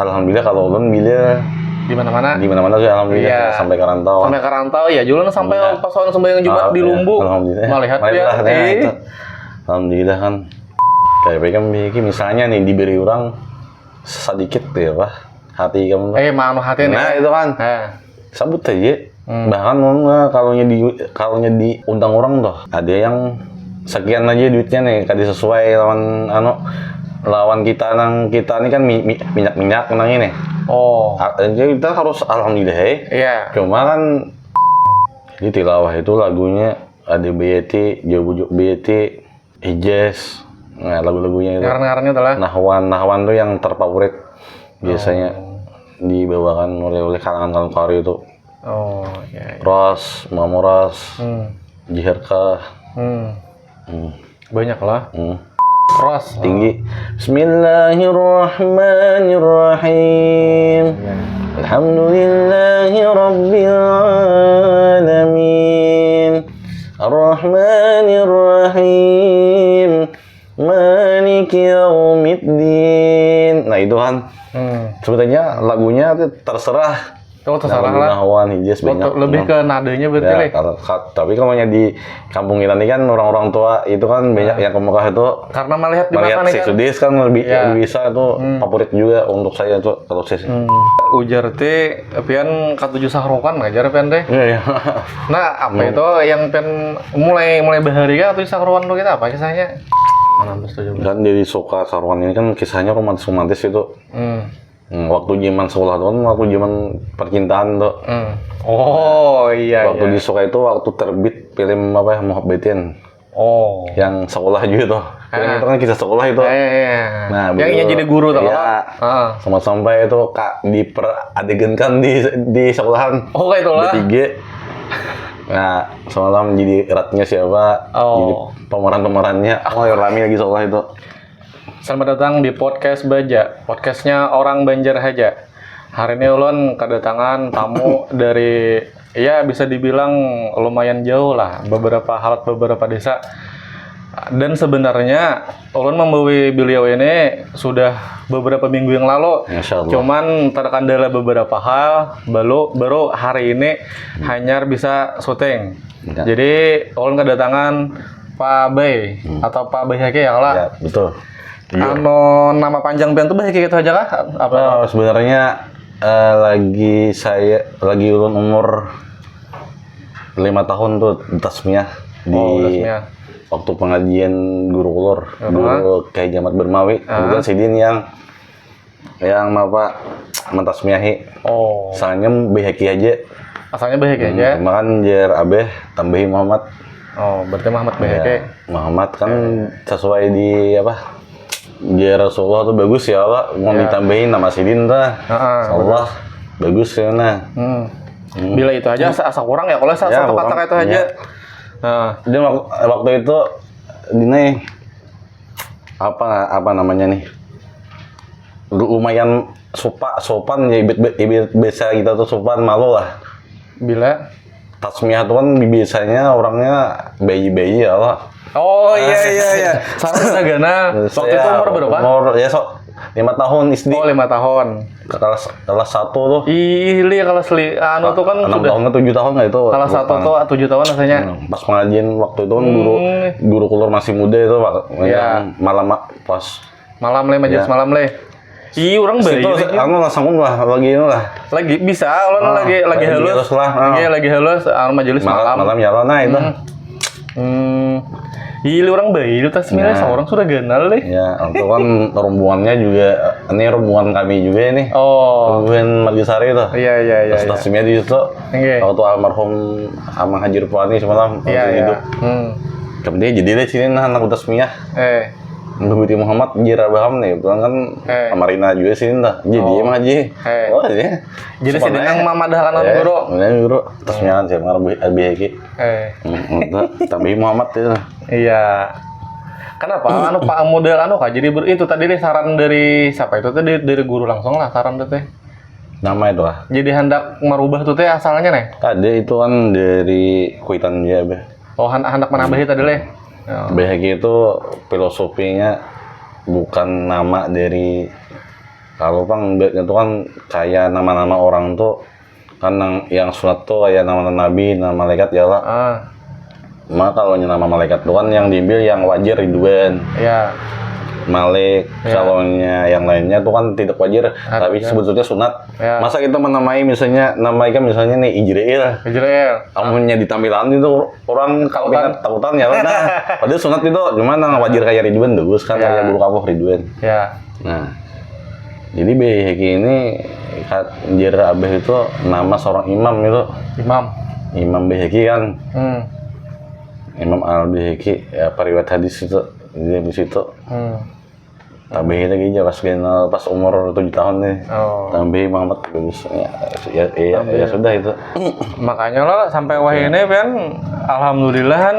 alhamdulillah kalau ulun bila di mana-mana sih alhamdulillah iya. Sampai ke rantau. Sampai ke rantau ya, jualan sampai pas orang sembahyang Jumat di Lumbu. Alhamdulillah. Melihat ya. Itu. Alhamdulillah kan. Kayak kan misalnya nih diberi orang sedikit tuh ya Pak. Hati kamu. Manu hati nih. Nah, itu kan. Sabut aja. Bahkan kalau di undang orang tuh ada yang sekian aja duitnya nih kadi sesuai lawan kita ini kan minyak nang ini. Jadi kita harus alhamdulillah Iya. Cuma kan di tilawah itu lagunya ada BYT, Jauh BYT, Ijaz. Nah, lagu-lagunya itu. Ngaran-ngarannya adalah Nahwan tuh yang terfavorit biasanya dibawakan oleh kalangan kari itu. Iya. Ros, Mamoras, Jiherka. Banyak lah. Ros Tinggi. Bismillahirrahmanirrahim. Alhamdulillahi rabbil alamin. Ar-Rahmanir-Rahim. Maliki yaumiddin. Nah, itu kan. Sebetulnya lagunya terserah. Terserah lah. Nahwan, Hijaz, banyak. Lebih ke nadanya berarti tapi kalau di kampung kita ini kan orang-orang tua itu kan banyak yang ke Mekah itu karena melihat di mana si Sudis kan lebih bisa itu favorit juga untuk saya tuh kalau sih. Ujar teh pian katujuh sahrokan ngajar pian teh. Iya. Nah, apa itu yang pian mulai bahari kan katujuh sahrokan tuh kita apa kisahnya? Dan jadi suka sarwan ini kan kisahnya romantis itu. Waktu zaman sekolah tuh kan waktu zaman percintaan tuh. Iya. Waktu disuka itu waktu terbit film apa ya Muhabbatin. Yang sekolah juga tuh. Film itu kan kisah sekolah itu. Nah, yang jadi guru tuh. Iya. Sampai itu Kak diperadegankan di sekolahan. Kayak itulah. Bertiga. Nah, semalam jadi eratnya siapa? Jadi pemeran-pemerannya. Rame lagi sekolah itu. Selamat datang di podcast Baja, podcastnya orang Banjar Haja. Hari ini ulun kedatangan tamu dari, ya bisa dibilang lumayan jauh lah, beberapa desa. Dan sebenarnya ulun membawa beliau ini sudah beberapa minggu yang lalu. Cuman terkendala beberapa hal, baru hari ini hanya bisa syuting. Jadi ulun kedatangan Pak Bay atau Pak Bay Hake ya lah. Ya, betul. Nama panjang pian tuh kayak gitu aja kah? Sebenarnya lagi ulun umur 5 tahun tuh tasmiyah di waktu pengajian guru kolor, guru kayak Jamat Bermawi, kemudian Sidin yang apa mentasmiyahi. Asalnya Beheki aja. Makan jar Abeh tambahi Muhammad. Berarti Muhammad Beheki. Muhammad kan sesuai di apa? Ya Rasulullah tuh bagus ya Allah, mau ditambahin nama Sidin dah. Allah bagus ya nah. Bila itu aja asa kurang ya kalau satu kata itu aja. Jadi waktu itu Dine apa namanya nih? Lumayan sopan ya biasa kita tuh sopan malu lah. Bila tasmiyah tuh kan biasanya orangnya bayi-bayi ya Allah. Iya. Sarang Sagana. Waktu itu umur berapa? Umur 5 tahun SD. 5 tahun. Kelas 1 tuh. Kelas tuh kan 6 tahun ke 7 tahun nggak itu. Kelas 1 tuh 7 tahun rasanya. Pas pengajian waktu itu kan guru keluar masih muda itu Pak. Malam pas malam majelis malam orang bayi. Aku langsung lagi bisa, lagi halus lah. Lagi halus majelis malam. Malam ya lah itu. Orang bayi itu tasmiyah seorang sudah kenal deh. Ya, itu kan rombongannya juga, ini rombongan kami juga ini. Rombongan Margisari itu. Iya. Tasmiyah di situ. Waktu almarhum Amang Haji Rupani semalam hidup. Kemudian jadi deh sini anak tasmiyah. Begitu Muhammad Jira Baham nih, pulang kan Amarina juga sini dah. Jadi emang Haji. Jadi sini yang mamadahkan guru. Guru tasmiyah sih ngarep Beheki. Tapi Muhammad itu. Iya. Kenapa? Pak model kah? Jadi itu tadi deh saran dari siapa itu tadi dari guru langsung lah saran teh. Nama itu lah. Jadi hendak merubah tuh teh asalnya nih. Tadi itu kan dari Kuitan dia be. Hendak menambahi tadi deh. Beheki itu filosofinya bukan nama dari Kalau Bang ibaratnya tuh kan kayak nama-nama orang tuh kan yang sunat tuh kayak nama nabi, nama malaikat ya lah. Maka kalau nama malaikat tuh kan yang diambil yang wajar Ridwan. Iya. Malik, kalau yang lainnya tuh kan tidak wajar, tapi sebetulnya sunat. Ya. Masa kita menamai misalnya namaikan misalnya nih Ijrail. Amunnya di tampilan itu orang takutan ya lah. Nah, padahal sunat itu gimana wajar kayak Ridwan bagus kan kayak Guru Kapuh Ridwan. Ya. Nah, jadi Beheki ini Anjir Abeh itu nama seorang imam itu. Imam Beheki kan. Imam Al-Beheki ya periwayat hadis itu di situ. Tambah lagi aja pas umur 7 tahun nih. Tambah Muhammad bagus ya sudah itu. Makanya lo sampai wahine pian alhamdulillah kan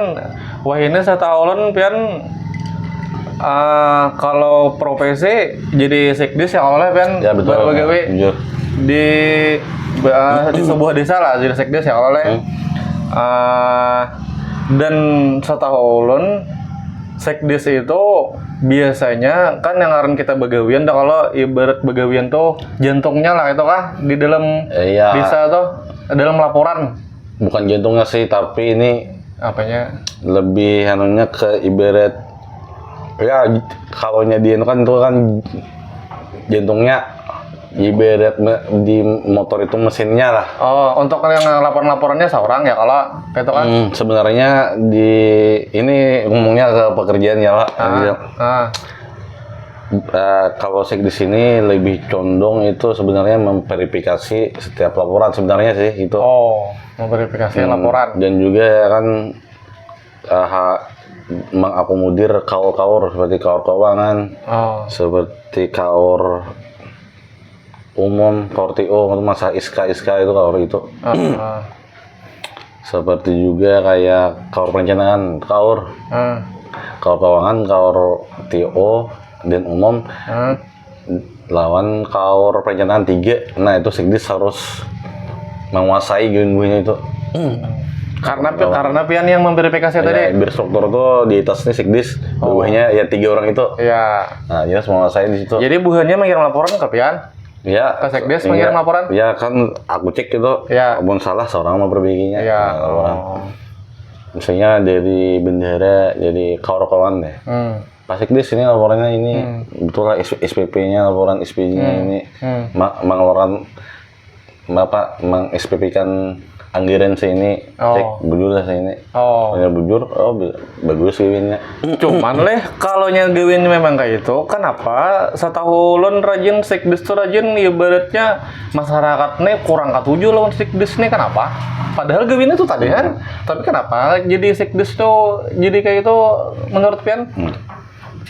wahine sataulan pian kalau profesi jadi sekdes ya Allah pian ya, begawe di sebuah desa lah jadi sekdes ya Allah. Dan setahun sekdes itu biasanya kan yang ngaran kita begawian tuh kalau ibarat begawian tuh jantungnya lah itu kah di dalam desa tuh dalam laporan. Bukan jantungnya sih tapi ini apanya lebih anunya ke ibarat ya kalau nya dia kan itu kan jantungnya ibarat di motor itu mesinnya lah. Untuk yang laporan-laporannya seorang ya kalau itu kan. Sebenarnya di ini ngomongnya ke pekerjaan ya Pak. Kalau di sini lebih condong itu sebenarnya memverifikasi setiap laporan sebenarnya sih itu. Memverifikasi laporan. Dan juga kan mengakomodir kaur-kaur seperti kaur keuangan, seperti kaur umum, kaur TO, masa ISKA itu kaur itu. Seperti juga kayak kaur perencanaan, kaur keuangan, kaur TO dan umum lawan kaur perencanaan 3. Nah itu sekdes harus menguasai gue itu. Karena pian yang memverifikasi tadi. Biar struktur tuh di atasnya sekdes, bawahnya ya 3 orang itu. Iya. Nah jelas menguasai di situ. Jadi buahnya mengirim laporan ke pian. Ya, ke sekdes mengirim laporan? Ya kan aku cek itu, abon salah seorang memperbaikinya. Misalnya dari bendera, jadi kawan deh. Pak sekdes ini laporannya ini, betul lah SPP-nya, laporan SPJ-nya ini, mengeluarkan meng-SPP-kan anggaran sini, cek bujur lah sini. Bujur, bagus gawinnya. Cuman kalau yang gawinnya memang kayak itu, kenapa setahun rajin sekdes tuh rajin ibaratnya masyarakat nih kurang ketujuh lawan sekdes nih kenapa? Padahal gawinnya tuh tadi kan, tapi kenapa jadi sekdes tuh jadi kayak itu menurut pian?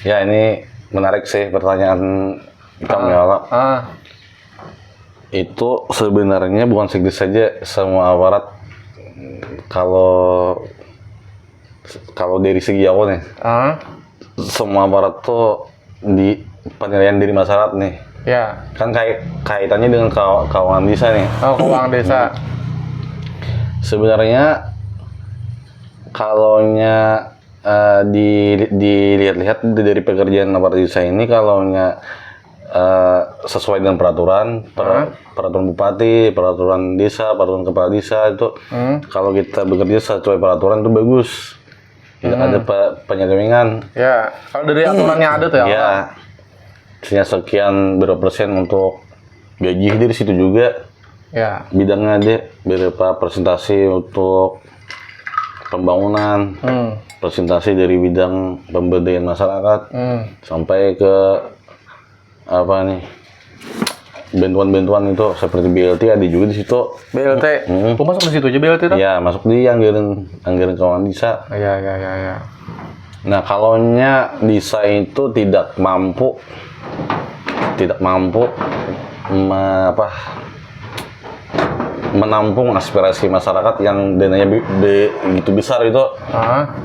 Ya ini menarik sih pertanyaan kamu ya Allah. Itu sebenarnya bukan sekdes saja, semua aparat kalau dari segi awal nih semua aparat tuh di penilaian diri masyarakat nih kan kaitannya dengan keuangan desa nih. Keuangan desa. Sebenarnya kalau dilihat-lihat dari pekerjaan aparat desa ini kalau sesuai dengan peraturan bupati, peraturan desa, peraturan kepala desa itu kalau kita bekerja sesuai peraturan itu bagus, tidak ada penyelewengan. Ya, kalau dari aturannya ada tuh ya. Misalnya sekian berapa persen untuk gaji dari situ juga. Ya. Bidangnya ada berapa persentase untuk pembangunan, persentase dari bidang pemberdayaan masyarakat, sampai ke apa nih bantuan-bantuan itu seperti BLT ada juga di situ. BLT, masuk di situ aja BLT tuh? Ya masuk di anggaran keuangan desa. Ya. Nah kalau desa itu tidak mampu menampung aspirasi masyarakat yang dananya begitu besar itu.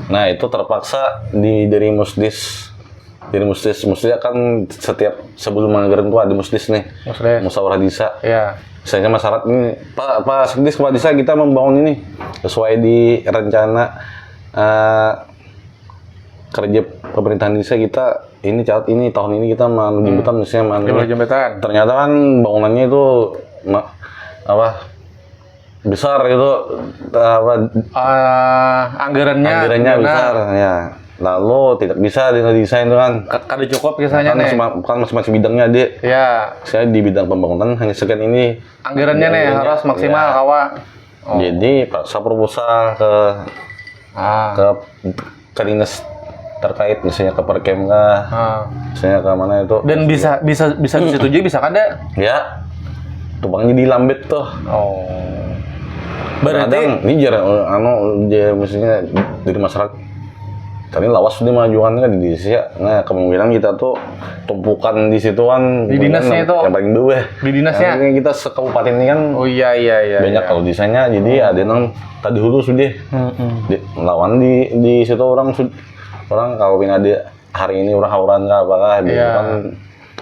Nah itu terpaksa dari musdis kan setiap sebelum anggaran itu ada musdis nih, musyawarah desa. Misalnya masyarakat ini Pak Sekdes kepala desa kita membangun ini sesuai di rencana kerja pemerintahan desa kita ini tahun ini kita mau jembetan misalnya jembetan. Ternyata kan bangunannya itu besar gitu, anggarannya besar ya. Lalu tidak bisa desain itu kan. Kada cukup kisahnya nih. Bukan masing-masing bidangnya dia. Ya. Saya di bidang pembangunan hanya sekian ini. Anggarannya nih harus maksimal kawa. Jadi saya proposal ke dinas terkait, misalnya ke Perkemka, misalnya ke mana itu. Dan bisa disetujui, bisa kada? Ya. Tumpangnya di Lambet tuh. Berarti ini jarang misalnya dari masyarakat. Tadi lawas sudah majukan kan di desa. Nah, kemungkinan kita tuh tumpukan di situ kan di dinasnya itu yang paling bawah. Di dinasnya. Karena kita sekabupaten ini kan. Oh iya. Banyak kalau desainnya, jadi ada yang tadi hulu sudah. Lawan di situ orang kalau ada hari ini orang apakah dia kan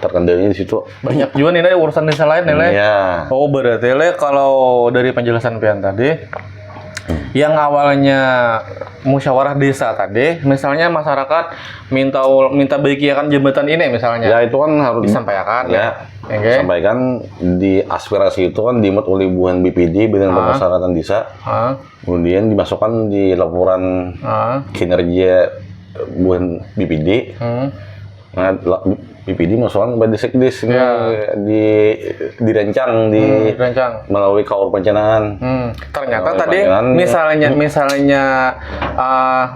terkendali di situ. Banyak juga nih urusan desa lain nih. Iya. Oh berarti kalau dari penjelasan pian tadi, yang awalnya musyawarah desa tadi, misalnya masyarakat minta bagikan jembatan ini misalnya. Ya itu kan harus disampaikan. Ya. Sampaikan di aspirasi itu kan dimuat oleh Buan BPD Badan Pemasyarakatan Desa. Kemudian dimasukkan di laporan kinerja Buan BPD. Nah, BPD masukkan kepada Sekdes dirancang melalui KUR perencanaan. Ternyata tadi misalnya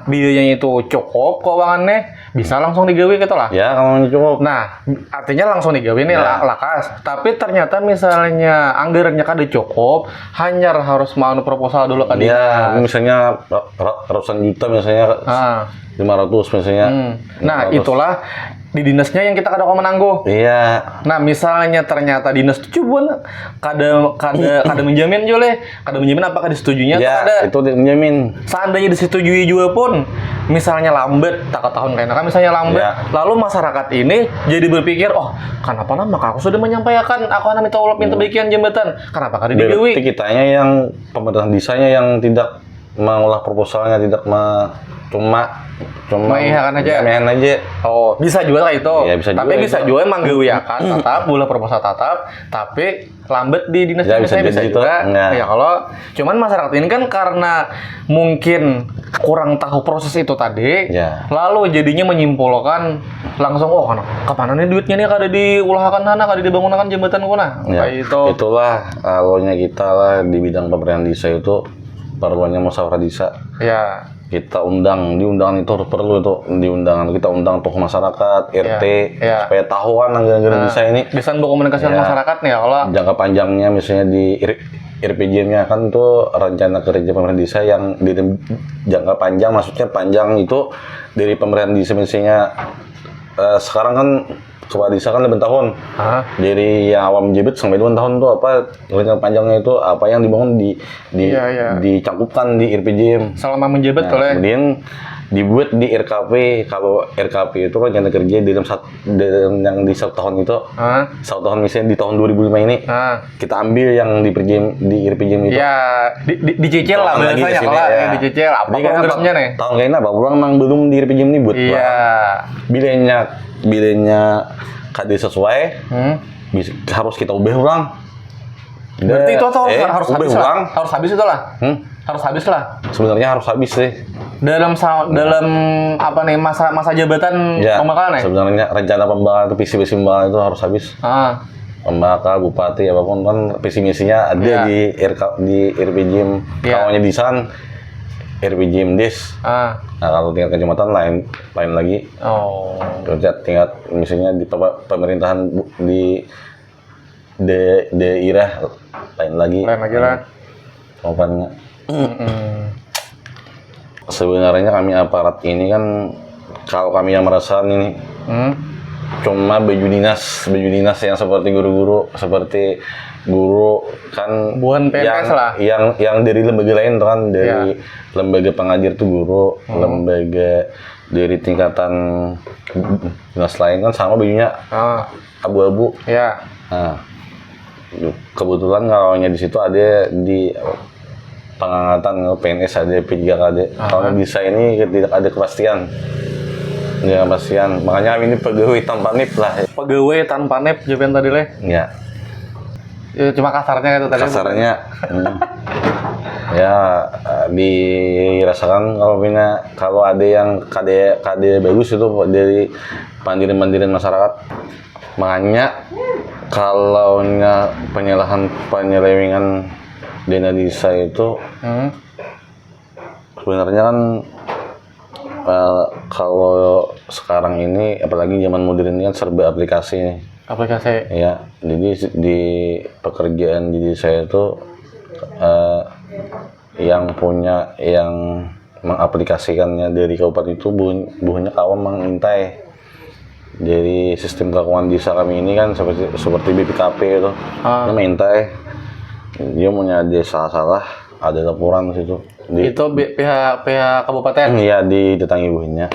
biayanya itu cukup keuangannya, bisa langsung digawe gitu lah. Ya, kalau cukup. Nah, artinya langsung digawe nih lakas. Tapi ternyata misalnya anggarannya kada cukup, hanya harus mau proposal dulu kan. Ya, misalnya ratusan juta misalnya. 500 misalnya. Nah, itulah di dinasnya yang kita kada menangguh. Iya. Nah, misalnya ternyata dinas itu cuman kada menjamin jole, kada menjamin apakah disetujuinya atau kada. Itu menjamin. Seandainya disetujui juga pun, misalnya lambat, tak tahun kayaknya kan misalnya lambat, lalu masyarakat ini jadi berpikir, oh, kenapa maka aku sudah menyampaikan, aku akan minta bagian jembatan, kenapa kada digawe? Berarti kitanya yang pemerintahan desanya yang tidak mengolah proposalnya, tidak cuma mengiyakan aja. Oh, bisa juga lah itu. Ya, bisa tapi juga bisa juga menggawiakan tetap bola proposal tetap, tapi lambat di dinas bisa juga. Ya kalau cuman masyarakat ini kan karena mungkin kurang tahu proses itu tadi, lalu jadinya menyimpulkan langsung kapan nih duitnya nih kada diulahkan sana, kada dibangunkan jembatan kuna. Itulah alurnya kita lah di bidang pemerintahan desa itu perluannya musyawarah desa. Ya. Kita di undangan itu perlu itu kita undang tokoh masyarakat, RT, supaya tahu kan anggaran desa ini. Bisa berkomunikasi dengan masyarakat nih kalau jangka panjangnya misalnya di RPJM-nya kan itu rencana kerja pemerintah desa yang di jangka panjang, maksudnya panjang itu dari pemerintahan desa misalnya sekarang kan kepala desa kan 8 tahun. Dari yang awal menjabat sampai 2 tahun tuh apa rencana panjangnya itu apa yang dibangun dicangkupkan di RPJM selama menjabat. Kemudian dibuat di RKP. Kalau RKP itu rencana kerja dalam yang di 1 tahun itu. 1 tahun misalnya di tahun 2005 ini. Kita ambil yang di RPJM itu. Ya, dicicil lah biasanya kalau dicicil apa programnya nih. Tahun kayaknya apa? Orang belum di RPJM ini buat. Bilenya kada sesuai, harus kita ubah ulang. Berarti itu harus habis ulang. Harus habis itu lah. Harus habis lah. Sebenarnya harus habis sih. Dalam apa nih masa jabatan pembakaran ya? Sebenarnya rencana pembakaran itu visi pembakaran itu harus habis. Pembakar, bupati, apapun kan visi misinya ada di RPJM. Kawannya di sana RPJM Des. Nah, kalau tingkat kecamatan lain lagi. Tingkat misalnya di pemerintahan di daerah lain lagi lah. Pokoknya. Sebenarnya kami aparat ini kan kalau kami yang merasa ini cuma baju dinas yang seperti guru kan bukan PNS lah yang dari lembaga lain tuh kan dari lembaga pengajar tuh guru, lembaga dari tingkatan dinas lain kan sama bajunya abu-abu. Nah, kebetulan kalau di situ ada di pengangkatan PNS ada P3KD. Kalau bisa ini tidak ada kepastian. Ya kepastian. Makanya kami ini pegawai tanpa NIP lah. Pegawai tanpa NIP jawaban tadi leh. Ya. Cuma kasarnya itu tadi. Kasarnya. Ya dirasakan kalau ada yang KD bagus itu dari mandiri masyarakat. Makanya kalau penyelewengan dana desa itu sebenarnya kan kalau sekarang ini apalagi zaman modern ini kan serba aplikasi. Ya, jadi di pekerjaan di desa itu yang mengaplikasikannya dari kabupaten itu buahnya kawan mengintai dari sistem keuangan desa kami ini kan seperti BPKP itu dia mengintai dia punya desa salah ada laporan di situ itu pihak kabupaten. Iya didatangi buahnya.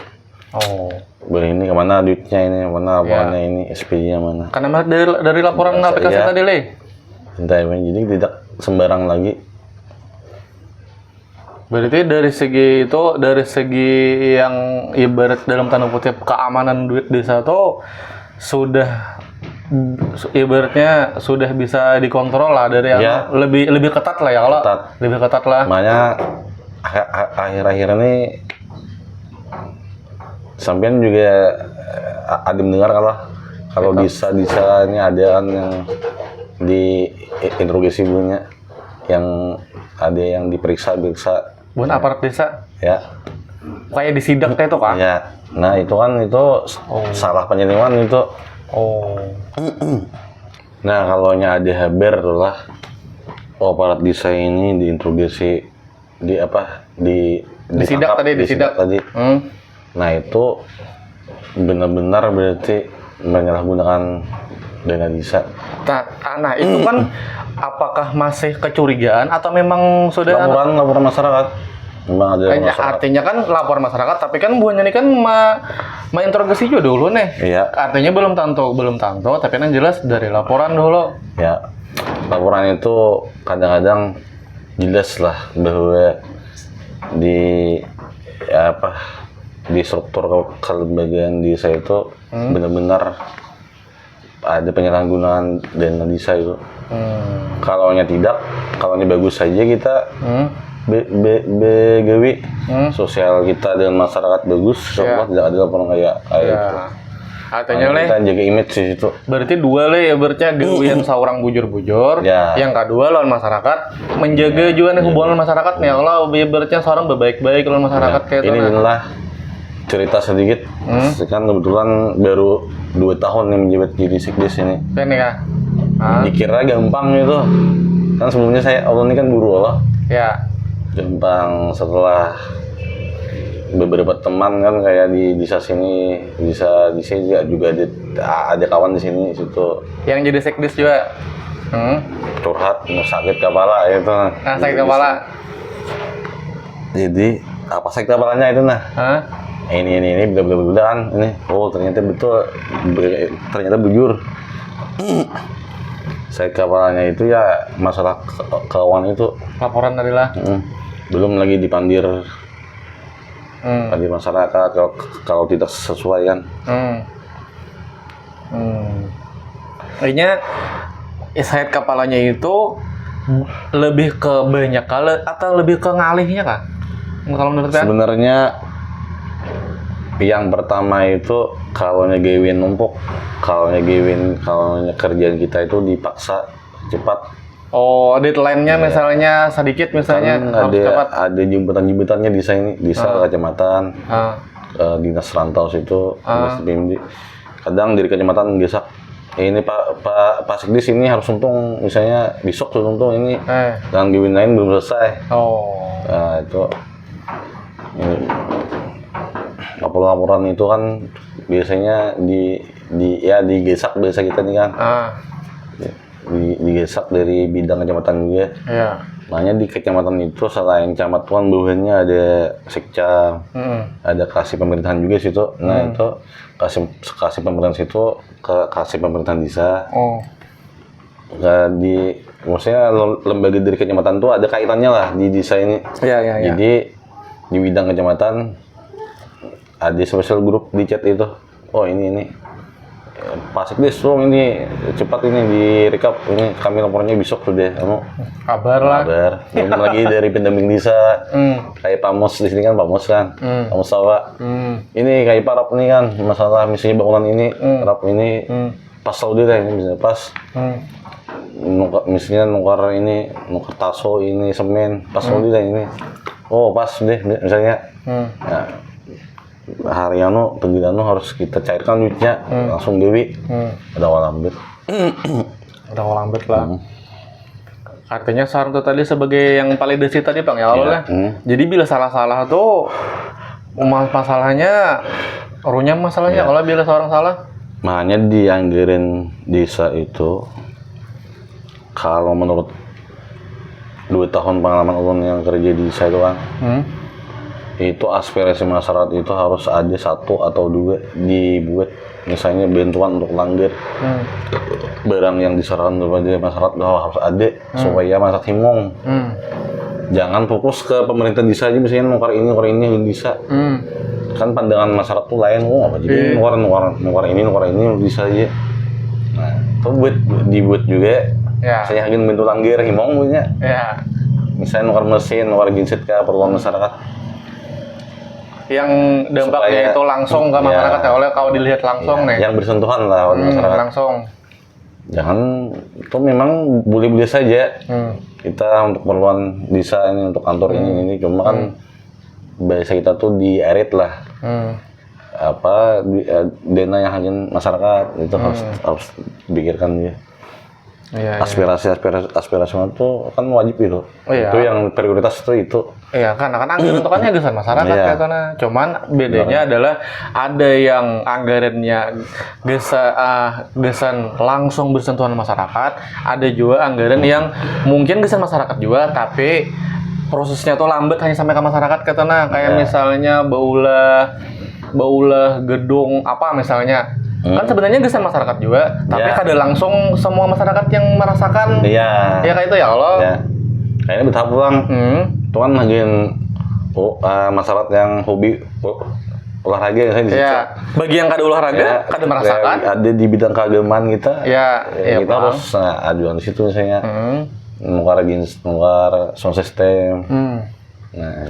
Ini kemana duitnya ini, mana laporannya ini, SP-nya mana? Karena dari laporan aplikasi tadi le. Entah jadi tidak sembarang lagi. Berarti dari segi yang ibarat dalam tanda kutip keamanan duit desa itu sudah ibaratnya sudah bisa dikontrol lah dari yang lebih ketat lah ya kalau lebih ketat lah. Makanya akhir-akhir ini sampean juga ada mendengar kalau disanya ada kan yang di interogasi punya yang ada yang diperiksa bukan aparat desa ya kayak disidak itu kan ya. Nah itu kan salah penyelidikan itu. Nah kalau ada haber lah aparat desa ini diinterogasi disidak tadi. Nah itu benar-benar berarti menyalahgunakan dana desa. Nah itu kan apakah masih kecurigaan atau memang sudah laporan masyarakat? Memang ada masyarakat. Artinya kan laporan masyarakat, tapi kan buahnya ini kan interogasi juga dulu nih. Iya. Artinya belum tentu, tapi kan jelas dari laporan dulu. Ya, laporan itu kadang-kadang jelas lah bahwa di struktur kelembagaan desa itu benar-benar ada penyalahgunaan dana desa itu. Kalau bagus saja kita begawi sosial kita dan masyarakat bagus, insya tidak ada laporan kayak itu. Artinya kita jaga image di situ. Berarti dua berarti gawian seorang bujur-bujur. Yang kedua lawan masyarakat menjaga juga hubungan masyarakat nih. Kalau berarti seorang baik-baik lawan masyarakat kayak itu. Ini adalah cerita sedikit. Kan kebetulan baru 2 tahun nih menjabat jadi Sekdes ini. Ini ya. Dikira gampang itu. Kan sebelumnya Allah ini kan guru Allah. Ya. Gampang setelah beberapa teman kan kayak di desa sini juga ada kawan di sini situ. Yang jadi Sekdes juga. Curhat sakit kepala itu. Sakit kepala. Jadi apa sakit kepalanya itu ini beda kan ini ternyata betul ternyata bujur. Sakit kepalanya itu ya masalah keuangan itu laporan adalah belum lagi dipandir masyarakat kalau tidak sesuai kan. Akhirnya sakit kepalanya itu lebih ke banyak kali atau lebih ke ngalihnya kah? Kalau menurut saya sebenarnya yang pertama itu kalau ngegawin numpuk, kalau kerjaan kita itu dipaksa cepat. Deadline-nya misalnya sedikit misalnya kan harus cepat. Ada jemputan-jemputannya di kecamatan, dinas rantau situ, dinas PMD. Kadang dari kecamatan gesak. Ini Pak Sekdes ini harus untung, misalnya besok sudah untung ini, dan gawin lain belum selesai. Nah itu. Laporan itu kan biasanya digesak biasa kita nih kan. Digesak dari bidang kecamatan juga. Makanya di kecamatan itu selain camat kan bawahannya ada sekcam, ada kasih pemerintahan juga situ. Nah itu kasih pemerintahan situ kasih pemerintahan desa. Maksudnya lembaga dari kecamatan tuh ada kaitannya lah di desa ini. Jadi di bidang kecamatan ada special group di chat itu. Oh ini Pasik deh, ini cepat ini di recap, ini kami laporannya besok tuh deh, kamu kabar lah. Belum lagi dari pendamping desa, kayak Pamos di sini kan Pamos kan, Pamos Sawa. Ini kayak Parap nih kan, masalah misalnya bangunan ini, Parap ini pas Saudi deh, ini misalnya pas. Misalnya nukar taso ini semen, pas Saudi deh ini. Oh pas deh misalnya. Nah, hari tegilan harus kita cairkan duitnya langsung Dewi ada walambet lah. Artinya Sarto tadi sebagai yang validasi tadi Bang ya awalnya. Jadi bila salah tuh masalahnya runyam masalahnya kalau bila seorang salah. Makanya di anggaran desa itu kalau menurut 2 tahun pengalaman ulun yang kerja di desa itu kan. Itu aspirasi masyarakat itu harus ada 1 atau 2 dibuat, misalnya bantuan untuk langgar barang yang diserahkan kepada masyarakat harus ada supaya masyarakat himong. Jangan fokus ke pemerintah desa aja, misalnya nukar ini bisa. Kan pandangan masyarakat tuh lain, apa jadi nukar ini bisa aja. Nah itu dibuat juga saya ingin bantu langgar himong punya misalnya nukar mesin, nukar genset ke perluan masyarakat yang dampaknya itu langsung ke masyarakat oleh kalau dilihat langsung nih. Yang bersentuhan lah oleh masyarakat. Langsung. Jangan itu memang boleh-boleh saja. Kita untuk keperluan desa ini untuk kantor ini cuma kan bahasa kita tuh di-erit lah. Dana yang hanya masyarakat itu harus dipikirkan dia. Aspirasi itu kan wajib itu. Itu yang prioritas itu. Iya, karena kan anggaran itu kan gesan masyarakat katanya. Cuman bedanya adalah ada yang anggarannya gesan langsung bersentuhan masyarakat, ada juga anggaran yang mungkin gesan masyarakat juga tapi prosesnya tuh lambat hanya sampai ke masyarakat katanya. Kayak misalnya baulah gedung apa misalnya. Kan sebenarnya gesan masyarakat juga, tapi kada langsung semua masyarakat yang merasakan. Iya kayak itu ya kalau. Kayaknya bertahap pulang. Itu kan bagian masyarakat yang hobi olahraga ya di situ. Bagi yang kada olahraga, kada merasakan. Ada di bidang keagamaan kita. Kita harus ajuan di situ misalnya. Nukar sound system. Nah,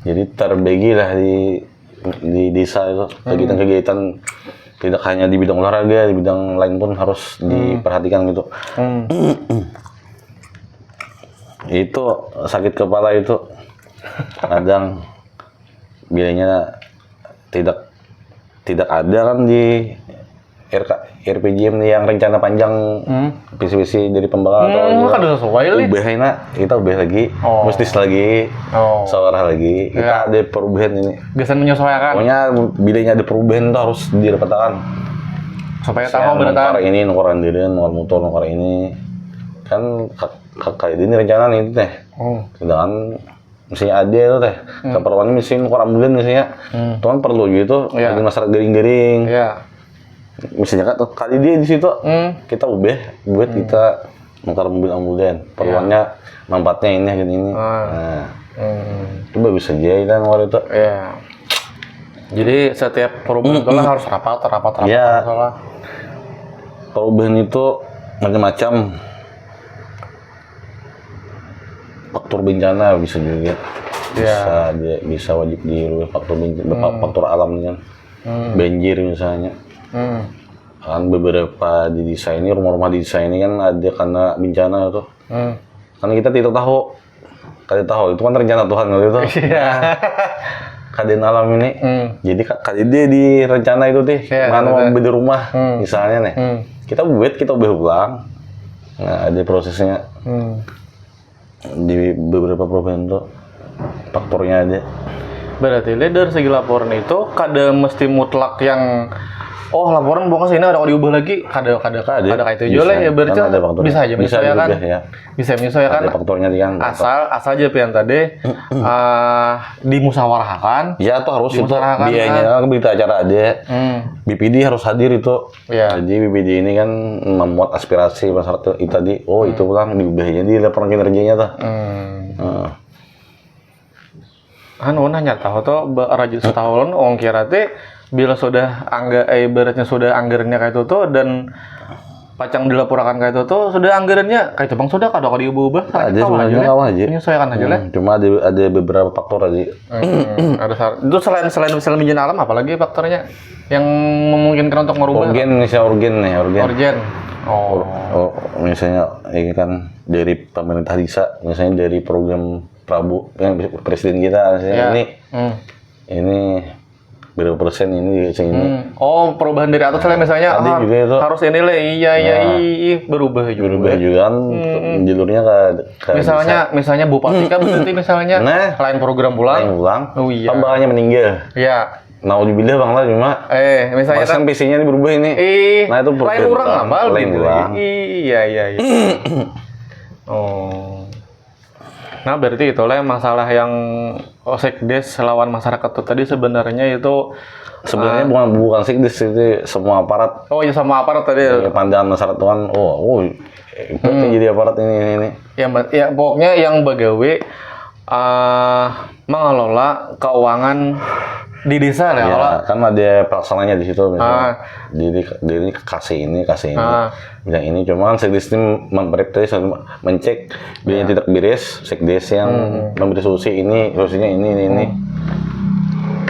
jadi terbagi lah di desa itu kegiatan-kegiatan. Tidak hanya di bidang olahraga, di bidang lain pun harus diperhatikan gitu. Itu sakit kepala itu kadang bilangnya tidak ada kan di RPJM yang rencana panjang visi-visi dari pembangunan kan sesuai kita ubah lagi mustis lagi seorang lagi kita ada perubahan ini gesan menyesuaikan pokoknya bilangnya ada perubahan itu harus direpetakan supaya tahu benar ini nukar motor ini kan kakak ini rencana nih teh sedangkan misalnya ada itu teh keperluannya misalnya nukar ambulan misalnya itu kan perlu gitu lagi masyarakat garing-garing misalnya kan kali dia di situ kita ubah buat kita nukar mobil ambulan perluannya manfaatnya ini gini. Itu bagus saja kan waktu itu. Jadi setiap perubahan itu harus rapat. Soalnya perubahan itu macam-macam. Faktor bencana bisa juga. Bisa wajib faktor alam kan. Banjir misalnya. Kan beberapa di desa ini rumah-rumah di desa ini kan ada karena bencana tuh. Karena kita tidak tahu itu kan rencana Tuhan gitu. Keadaan alam ini. Jadi kali dia di rencana itu mana mau beda rumah misalnya nih. Kita ubah ulang. Nah, ada prosesnya. Di beberapa provinsi itu faktornya ada. Berarti dari segi laporan itu kada mesti mutlak yang laporan bukan sini ada diubah lagi kada kayak itu juga lah ya berarti bisa aja menyesuaikan bisa menyesuaikan ada faktornya kan asal aja pian tadi dimusyawarahkan tuh harus itu biayanya berita acara ada BPD harus hadir itu jadi BPD ini kan memuat aspirasi masyarakat itu tadi itu pulang diubahnya di laporan kinerjanya tuh anu nanya tahu tuh rajin setahun ong kira teh bila sudah ibaratnya sudah anggarannya kayak itu tuh dan pacang dilaporkan kayak itu tuh sudah anggarannya kayak itu bang sudah kadang kalau diubah Ada sebenarnya kawan aja. menyesuaikan aja lah. Cuma ada beberapa faktor aja. Itu selain minjem alam apalagi faktornya yang memungkinkan untuk merubah Urgen nih. Oh. Misalnya ini kan dari pemerintah desa, misalnya dari program Prabu yang presiden kita misalnya ini berapa persen ini segini. Oh, perubahan dari atas lah misalnya juga itu. harus ini lah berubah juga kan jalurnya ke misalnya bupati kan berarti misalnya lain program pulang. Oh iya. Tambahannya meninggal. Iya. Naudzubillah bang lah cuma misalnya kan PC-nya ini berubah ini. Nah itu lain orang apa lain orang. Iya. Oh. Nah berarti itulah masalah yang sekdes lawan masyarakat itu tadi sebenarnya bukan sekdes itu semua aparat. Oh iya sama aparat tadi. Pandangan masyarakat kan jadi aparat ini. Ya pokoknya yang bagawe mengelola keuangan di desa lah. Ya, kan ada pelaksananya di situ misalnya. Diri kasih ini. Yang ini cuma kan sekdes ini mencek bila tidak beres, sekdes yang memberi solusi ini, solusinya ini.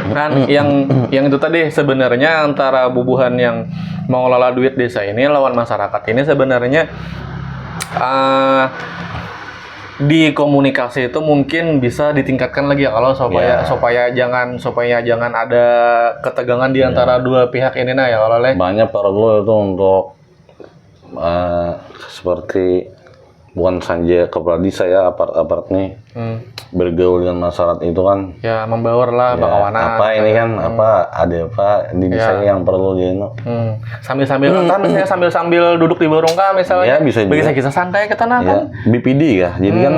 Dan yang itu tadi sebenarnya antara bubuhan yang mengelola duit desa ini lawan masyarakat ini sebenarnya di komunikasi itu mungkin bisa ditingkatkan lagi ya kalau supaya jangan ada ketegangan di antara dua pihak ini ya kalau banyak perlu itu untuk seperti bukan saja kepala desa ya aparat nih bergaul dengan masyarakat itu kan ya membaur lah bakawanan apa ini kan ada di desa yang perlu sambil kan misalnya sambil duduk di warung kan misalnya bisa kisah santai ke tanah kan BPD ya jadi kan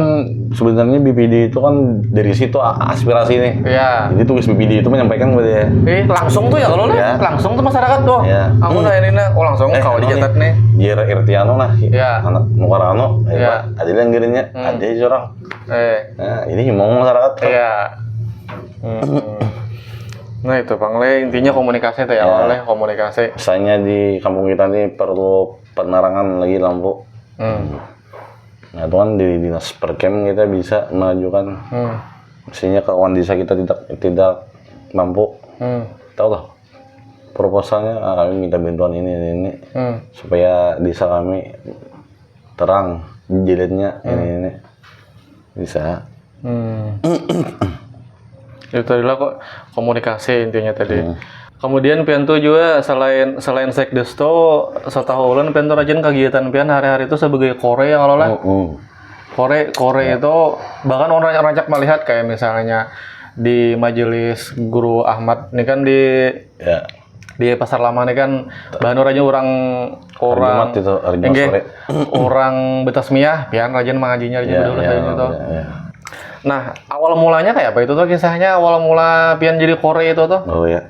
sebenarnya BPD itu kan dari situ aspirasi nih jadi tugas BPD itu menyampaikan kepada langsung tuh ya kalau langsung tuh masyarakat tuh aku udah ini langsung kalau dicatat nih Jera Irtiano lah anak Mukarano ada yang gerinya ada orang nah ini mau masyarakat nah itu Bang Le intinya komunikasi tuh ya oleh komunikasi misalnya di kampung kita ini perlu penerangan lagi lampu nah itu kan di dinas perkem kita bisa mengajukan misalnya kawan desa kita tidak mampu tahu lah proposalnya kami minta bantuan ini supaya desa kami terang jilidnya ini bisa itu adalah kok komunikasi intinya tadi kemudian pian tuh juga selain sekdes tuh setahu ulun pian tuh rajin kegiatan pian hari-hari itu sebagai kore yang kalau kore itu bahkan orang rancak melihat kayak misalnya di majelis Guru Ahmad ini kan di Pasar Lama ini kan bahan aja orang Betasmiah pian rajin mengajinya dulu itu. Nah, awal mulanya kayak apa itu tuh kisahnya awal mula pian jadi kore itu tuh? Oh ya.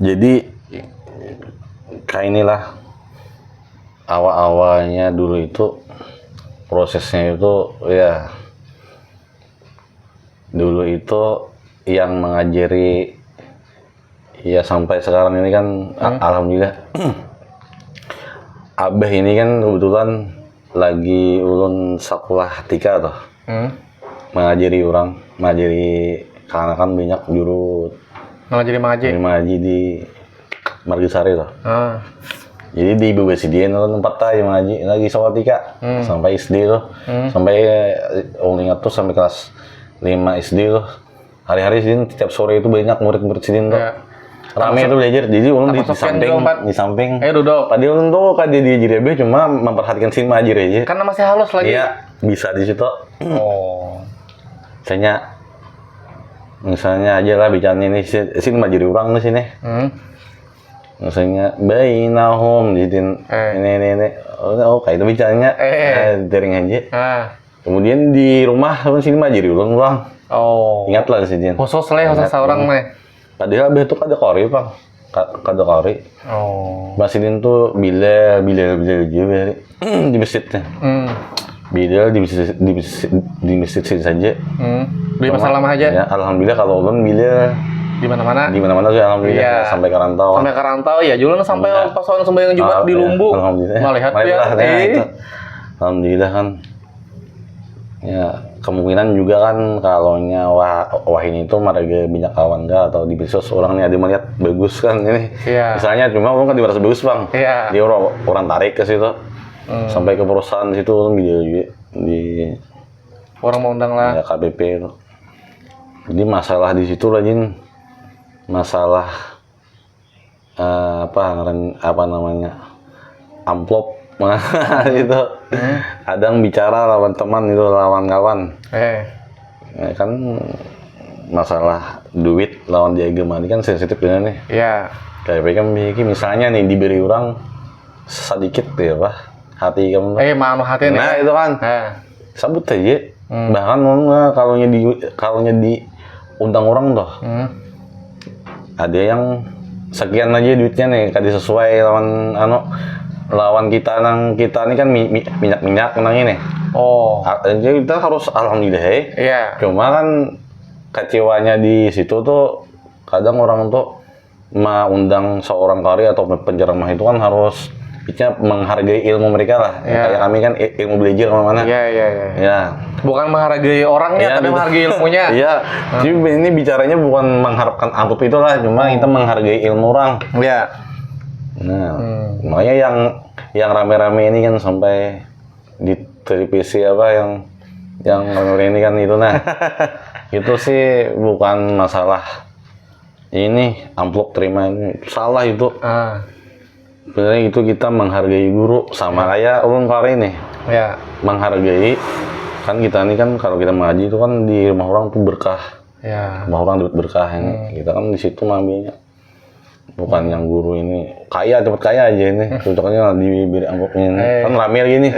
Jadi kayak inilah awal-awalnya dulu itu prosesnya itu dulu itu yang mengajari sampai sekarang ini kan alhamdulillah Abah ini kan kebetulan lagi ulun sekolah 3 tuh mengajari kanak-kanak banyak juru mengaji di Margasari tuh jadi di BBCDN itu tempat yang mengaji lagi sekolah 3 sampai SD tuh sampai ingat tuh sampai kelas 5 SD tuh hari-hari sidin setiap sore itu banyak murid-murid sidin tuh rame itu belajar jadi ulun di samping duduk tadi ulun tuh kan di JRB cuma memperhatikan sidin mengaji aja karena masih halus lagi bisa di situ misalnya aja lah bicara ini sidin mengaji orang di sini misalnya bainahum jadiin ini kayak itu bicaranya daring aja kemudian di rumah sidin mengaji ulang ingatlah sidin khusus seorang padahal abah itu kada kori bang kada kori Mas Sidin tuh bila aja di masjidnya Beda di masjid sini saja. Di masa lama aja. Ya, alhamdulillah kalau ulun bila Di mana-mana. Di mana-mana sih alhamdulillah Iya. Sampai ke rantau. Sampai ke rantau ya, jualan sampai Iya. pas orang sembahyang Jumat di Lumbu. Alhamdulillah. Melihat ya. Itu. Alhamdulillah kan. Ya, kemungkinan juga kan kalau wah ini tuh marga minyak kawan enggak atau di Besos orang nih ada melihat bagus kan ini. Iya. Misalnya cuma orang kan dirasa bagus, Bang. Iya. Dia orang tarik ke situ. Sampai ke perusahaan situ kan di Orang mau undang lah. ya, KBP itu. Jadi masalah di situ lagi masalah apa namanya amplop itu kadang bicara lawan teman itu lawan kawan ya kan masalah duit lawan diagama ini kan sensitif dengan nih Iya. KBP kan misalnya nih diberi orang sedikit ya Pak hati kamu Maaf hati nih. nah itu kan sabut aja bahkan kalau di undang orang tuh ada yang sekian aja duitnya nih kadi sesuai lawan kita ini kan minyak nang ini. Jadi kita harus alhamdulillah Iya. Cuma kan kecewanya di situ tuh kadang orang tuh undang seorang kari atau penceramah itu kan harus menghargai ilmu mereka lah. Iya. Kayak kami kan ilmu belajar kemana-mana. Iya. Ya. Bukan menghargai orangnya, tapi menghargai ilmunya. Iya. Jadi ini bicaranya bukan mengharapkan amplop itulah, cuma kita menghargai ilmu orang. Iya. Nah, makanya yang rame-rame ini kan sampai di televisi yang rame ini kan itu nah. Itu sih bukan masalah ini amplop terima ini salah itu. Sebenarnya itu kita menghargai guru sama kayak ulun kali ini. Ya. Menghargai kan kita ini kan kalau kita mengaji itu kan di rumah orang tuh berkah. Ya. Rumah orang dapat berkah ini. Kita kan di situ ngambilnya. Bukan yang guru ini kaya cepet kaya aja ini. Cocoknya diberi amplopnya ini. Kan rame lagi nih.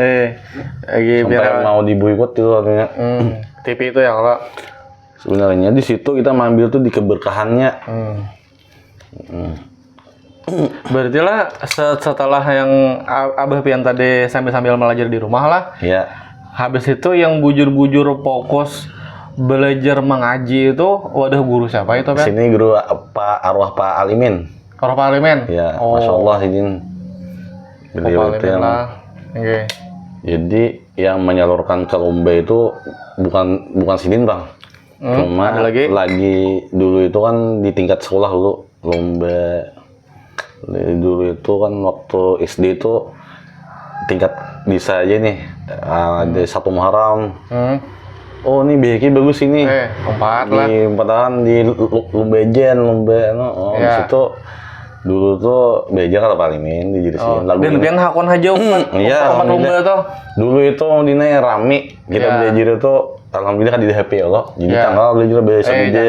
Lagi sampai biar mau diboikot itu artinya. TV itu ya kalau sebenarnya di situ kita mengambil tuh di keberkahannya. Berarti lah setelah yang Abah Pian tadi sambil belajar di rumah lah. Iya. Habis itu yang bujur-bujur fokus belajar mengaji itu wadah guru siapa itu Pian? Sini guru Arwah Pak Alimin. Arwah Pak Alimin? Ya, Masya Allah izin. Beliau itu yang jadi yang menyalurkan ke lomba itu bukan Sidin Bang. Cuma lagi dulu itu kan di tingkat sekolah dulu lomba. Dulu itu kan waktu SD itu tingkat bisa aja nih ada 1 Muharram. Oh ini BK bagus ini. Empatan di lomba di situ dulu tuh beja kalau Palimin di Jirsin. Dan pian hakon aja iya, lomba tuh. Dulu itu dina rame kita belajar itu alhamdulillah kan di HP Allah. Jadi tanggal belajar bahasa beda.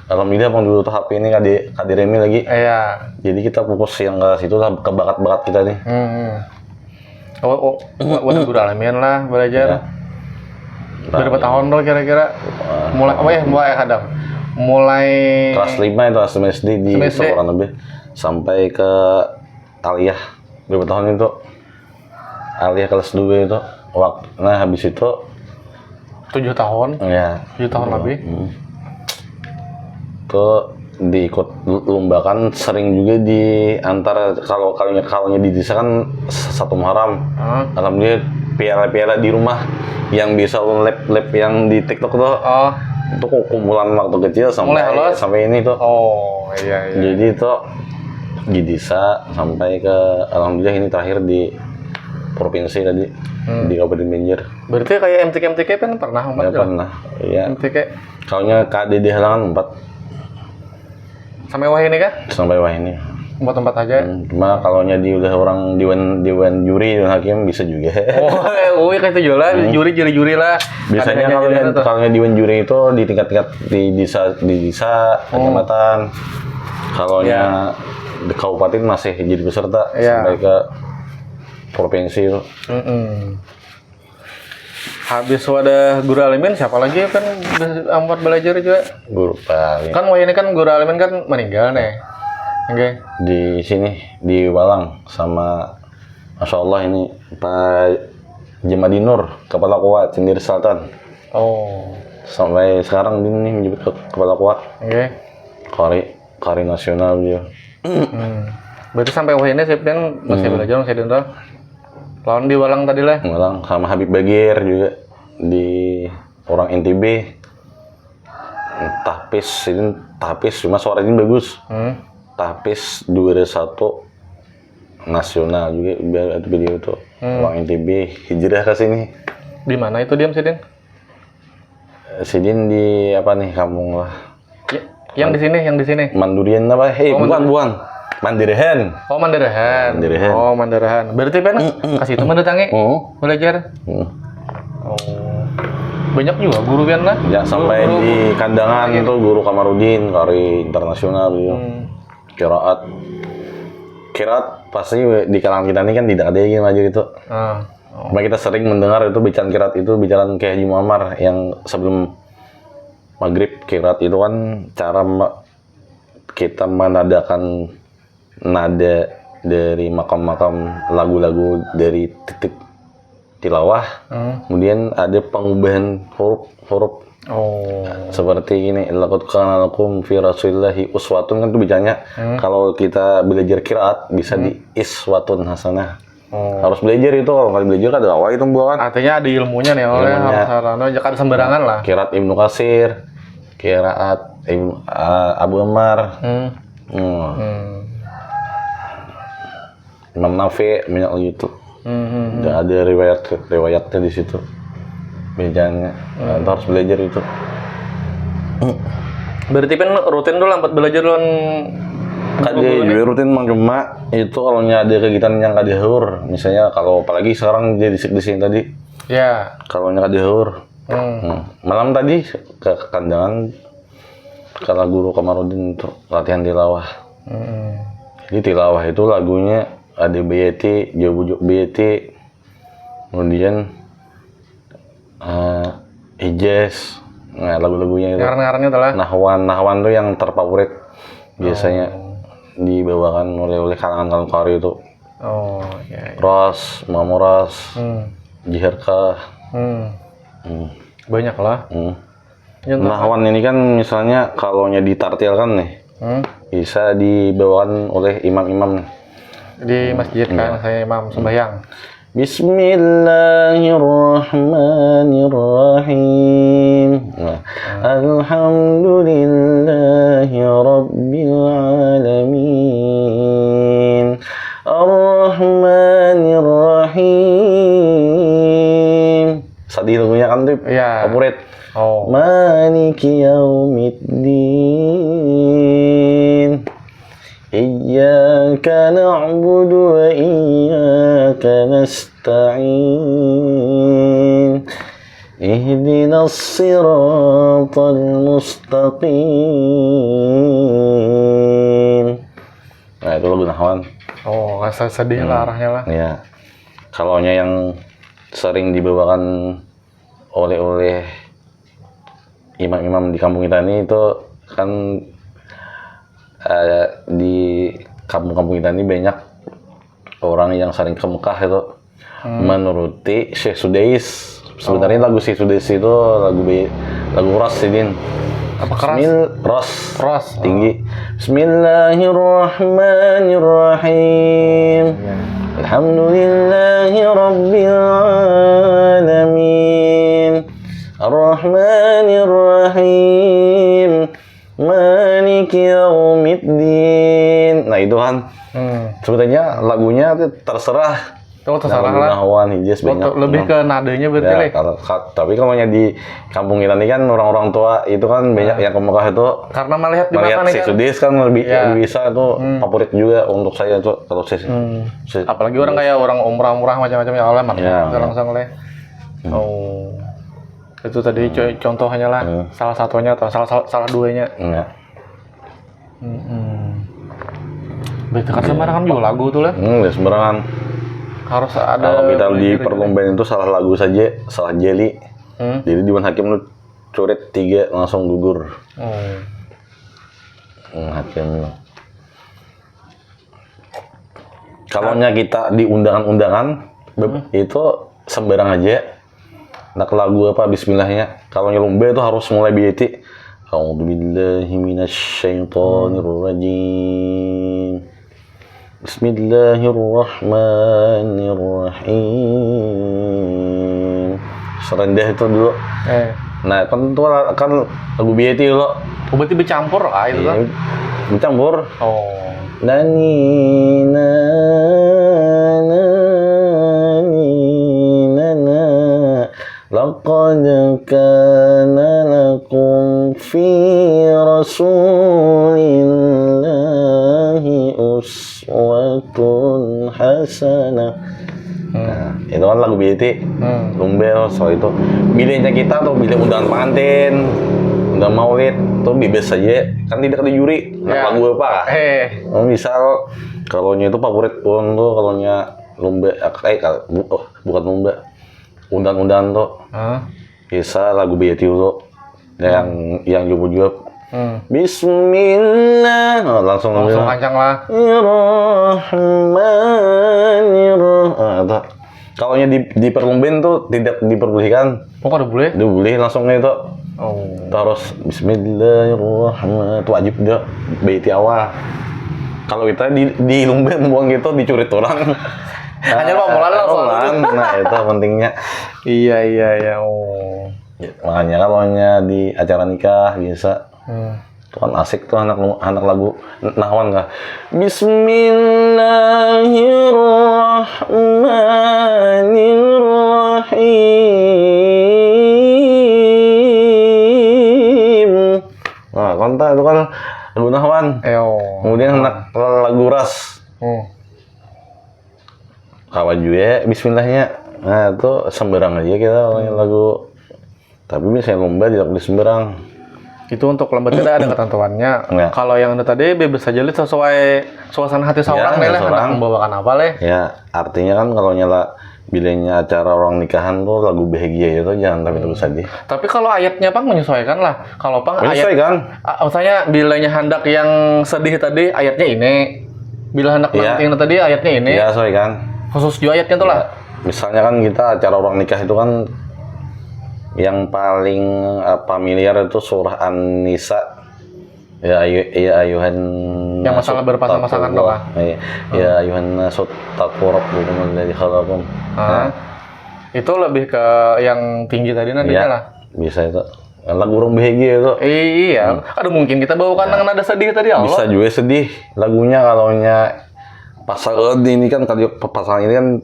Alhamdulillah bang dulu tuh HP ini kadi remi lagi. Iya. Jadi kita fokus yang ke situ lah ke bakat-bakat kita nih. Udah guru Alimin lah belajar. Berapa tahun dong kira-kira? Mulai kadang. Mulai kelas 5 itu asal SD di sekolah lebih sampai ke Aliyah. Berapa tahun itu? Aliyah kelas 2 itu. Nah habis itu 7 tahun. Iya. 7 tahun lebih. Tuh diikut lomba kan sering juga di antara kalau di desa kan 1 Muharram. Alhamdulillah piala-piala di rumah yang bisa lab yang di TikTok tuh. Itu kumpulan waktu kecil sampai ini tuh. Iya. Jadi itu di desa sampai ke alhamdulillah ini terakhir di provinsi tadi di Kabupaten Banjar. Berarti kayak MTK kan pernah ya, pernah. Iya. MTK. Kaunya KDD Halangan 4. Sampai wah ini kah? Sampai wah ini. Buat tempat aja. Cuma kalau nyadi udah orang dewan juri dan hakim bisa juga. Kayak itu jualan juri lah. Biasanya kalau dewan juri itu di tingkat-tingkat di desa kecamatan. Kalau di kabupaten masih jadi peserta sampai ke provinsi itu. Habis wadah guru Alimin siapa lagi kan buat belajar juga? Guru paling. Kan wah ini kan guru Alimin kan meninggal nih. Oke. Di sini di Walang sama Masya Allah ini Pak Jemadi Nur, Kepala Kuat, Cindir Selatan. Oh. Sampai sekarang dia nih menjadi Kepala Kuat. Oke. Kari nasional dia. Berarti sampai ini Septian masih belajar masih dental. Lawan di Walang tadi lah. Walang sama Habib Bagir juga di orang NTB. Tapis cuma suaranya bagus. Tapis 21 nasional juga beliau itu orang NTB hijrah ke sini. Di mana itu diam Sidin? Sidin di apa nih kampung lah. Yang di sini. Mandurian apa? Bukan. Mandirahan. Oh, Mandirahan. Oh, Mandirahan. Berarti kan kasih itu mendatangi belajar. Oh. Banyak juga guru kan lah. Ya, sampai di kandangan itu guru Kamarudin, kari internasional beliau. Kiraat pasti di kalangan kita ini kan tidak ada yang maju itu. Cuma kita sering mendengar itu bacaan kiraat itu bicaraan kayak Haji Muammar yang sebelum maghrib. Kiraat itu kan cara kita menadakan nada dari makam-makam lagu-lagu dari titik tilawah. Kemudian ada pengubahan huruf. Seperti ini, laqad kana lakum fi rasulillahi uswatun kan itu bicaranya kalau kita belajar qiraat bisa di iswatun hasanah. Harus belajar itu, kalau nggak belajar kan ada awal itu bukan. Artinya ada ilmunya nih, harus jangan sembarangan lah. Qiraat Ibnu Katsir, qiraat Abu Ammar. Imam Nafi banyak gitu. Udah ada riwayatnya di situ. Bejanya, itu harus belajar itu. Berarti kan rutin dulu lampat belajar dulu. Kan dia rutin cuma itu kalau ada kegiatan yang kada haur, misalnya kalau apalagi sekarang dia di sini tadi. Ya. Kalau kada haur. Malam tadi ke kandangan kata guru Kamarudin untuk latihan tilawah. Jadi tilawah itu lagunya ada BYT, Jauh BYT, kemudian Hijaz, lagu-lagunya itu. Ngaran-ngarannya itulah. Nahwan tuh yang terfavorit biasanya dibawakan oleh kalangan kari itu. Iya. Ras, Mamuras, Jiharka. Banyak lah. Nahwan ini kan misalnya kalau ditartilkan nih, bisa dibawakan oleh imam-imam di masjid kan, saya imam sembahyang. Bismillahirrahmanirrahim. Alhamdulillahi rabbil alamin. Ar-Rahmanirrahim. Sedih lagunya kan tuh favorit. Maliki yaumiddin. Iyyaka na'budu wa iyyaka nasta'in. Ihdinas siratal mustaqim. Nah, itu lagu Nahwan. Rasa sedih lah arahnya lah. Iya. Kalau yang sering dibawakan oleh imam-imam di kampung kita ini itu kan di kampung-kampung kita ini banyak orang yang sering ke Mekah itu menuruti Syekh Sudais. Sebenarnya lagu Syekh Sudais itu lagu Ras Sidin. Apa keras? Ras tinggi. Bismillahirrahmanirrahim. Alhamdulillahi rabbil alamin. Ar-Rahmanir-Rahim. Maliki yaumiddin. Nah itu kan sebetulnya lagunya terserah. Terserah lah. Nahwan, Hijaz banyak. Lebih ke nadanya berarti. Tapi kalau di kampung kita ini kan orang-orang tua itu kan banyak yang ke Mekah itu. Karena melihat di mana Syekh Sudais kan lebih bisa itu favorit juga untuk saya itu kalau apalagi orang kayak orang umrah macam-macam ya Allah langsung oleh. Itu tadi contohnya lah, salah satunya atau salah duanya. Berarti kan sembarangan juga lagu tuh lah. Sembarangan. Harus ada. Kalau kita di perlombaan itu salah lagu saja, salah jeli. Jadi Dewan Hakim lu coret 3 langsung gugur. Hakim. Kalau kita di undangan-undangan itu sembarang aja. Nak lagu apa bismillahnya. Kalau nyelumbe itu harus mulai biati. A'udzubillahi minasyaitonirrajim. Bismillahirrahmanirrahim. Serendah itu dulu. Nah, kan lagu biati lo. Berarti bercampur itu kan? Bercampur. Oh. Nani na na ni na na laqad kana lakum fi rasulillahi uswatun hasanah. Nah, itu kan lagu BT. Lumbel soal itu. Bilangnya kita tuh bilang undangan pengantin, undangan maulid, tuh bebas saja. Kan tidak ada juri. Nah, lagu apa? Misal kalau itu favorit pun tuh kalau lomba bukan lomba. Undangan tuh. Bisa lagu BT dulu. Yang jawab. Bismillah. Langsung kencang lah. Rahmanirrahim. Kalau diperlombain tuh tidak diperbolehkan. Oh, kada boleh? Boleh langsung itu. Oh. Terus Bismillahirrahmanirrahim. Itu wajib dia baiti awal. Kalau kita di lomba buang gitu dicurit orang. Hanya pamulan langsung. Nah, itu pentingnya. Iya. Oh. Makanya kalau di acara nikah biasa. Itu kan asik tuh anak lagu nahwan kah. Bismillahirrahmanirrahim. Nah, kontak itu kan lagu nahwan. Kemudian anak lagu ras. Kawan juga bismillahnya. Nah, itu sembarang aja kita lagu. Tapi misalnya lomba tidak boleh sembarang. Itu untuk lomba tidak ada ketentuannya. Kalau yang tadi bebas saja sesuai suasana hati seorang lah. Hendak membawakan apa leh? Ya, artinya kan kalau nyala bilangnya acara orang nikahan tuh lagu bahagia itu jangan tapi terus sedih. Tapi kalau ayatnya Pang menyesuaikan lah. Kalau Pang menyesuaikan. Misalnya bilangnya hendak yang sedih tadi ayatnya ini. Bila hendak yang tadi ayatnya ini. Iya, sesuaikan. Khusus juga ayatnya tuh lah. Misalnya kan kita acara orang nikah itu kan yang paling familiar itu surah An-Nisa. Ya ayuhan yang masalah berpasang-pasangan doh lah. Ya ayuhan nasu taqu rabbukum alladzi khalaqakum. Itu lebih ke yang tinggi tadi nantinya lah. Bisa itu. Lagu orang bahagia itu. Iya. Aduh mungkin kita bawakan dengan nada sedih tadi Allah. Bisa juga sedih. Lagunya kalau pasal ini kan tadi pasangan ini kan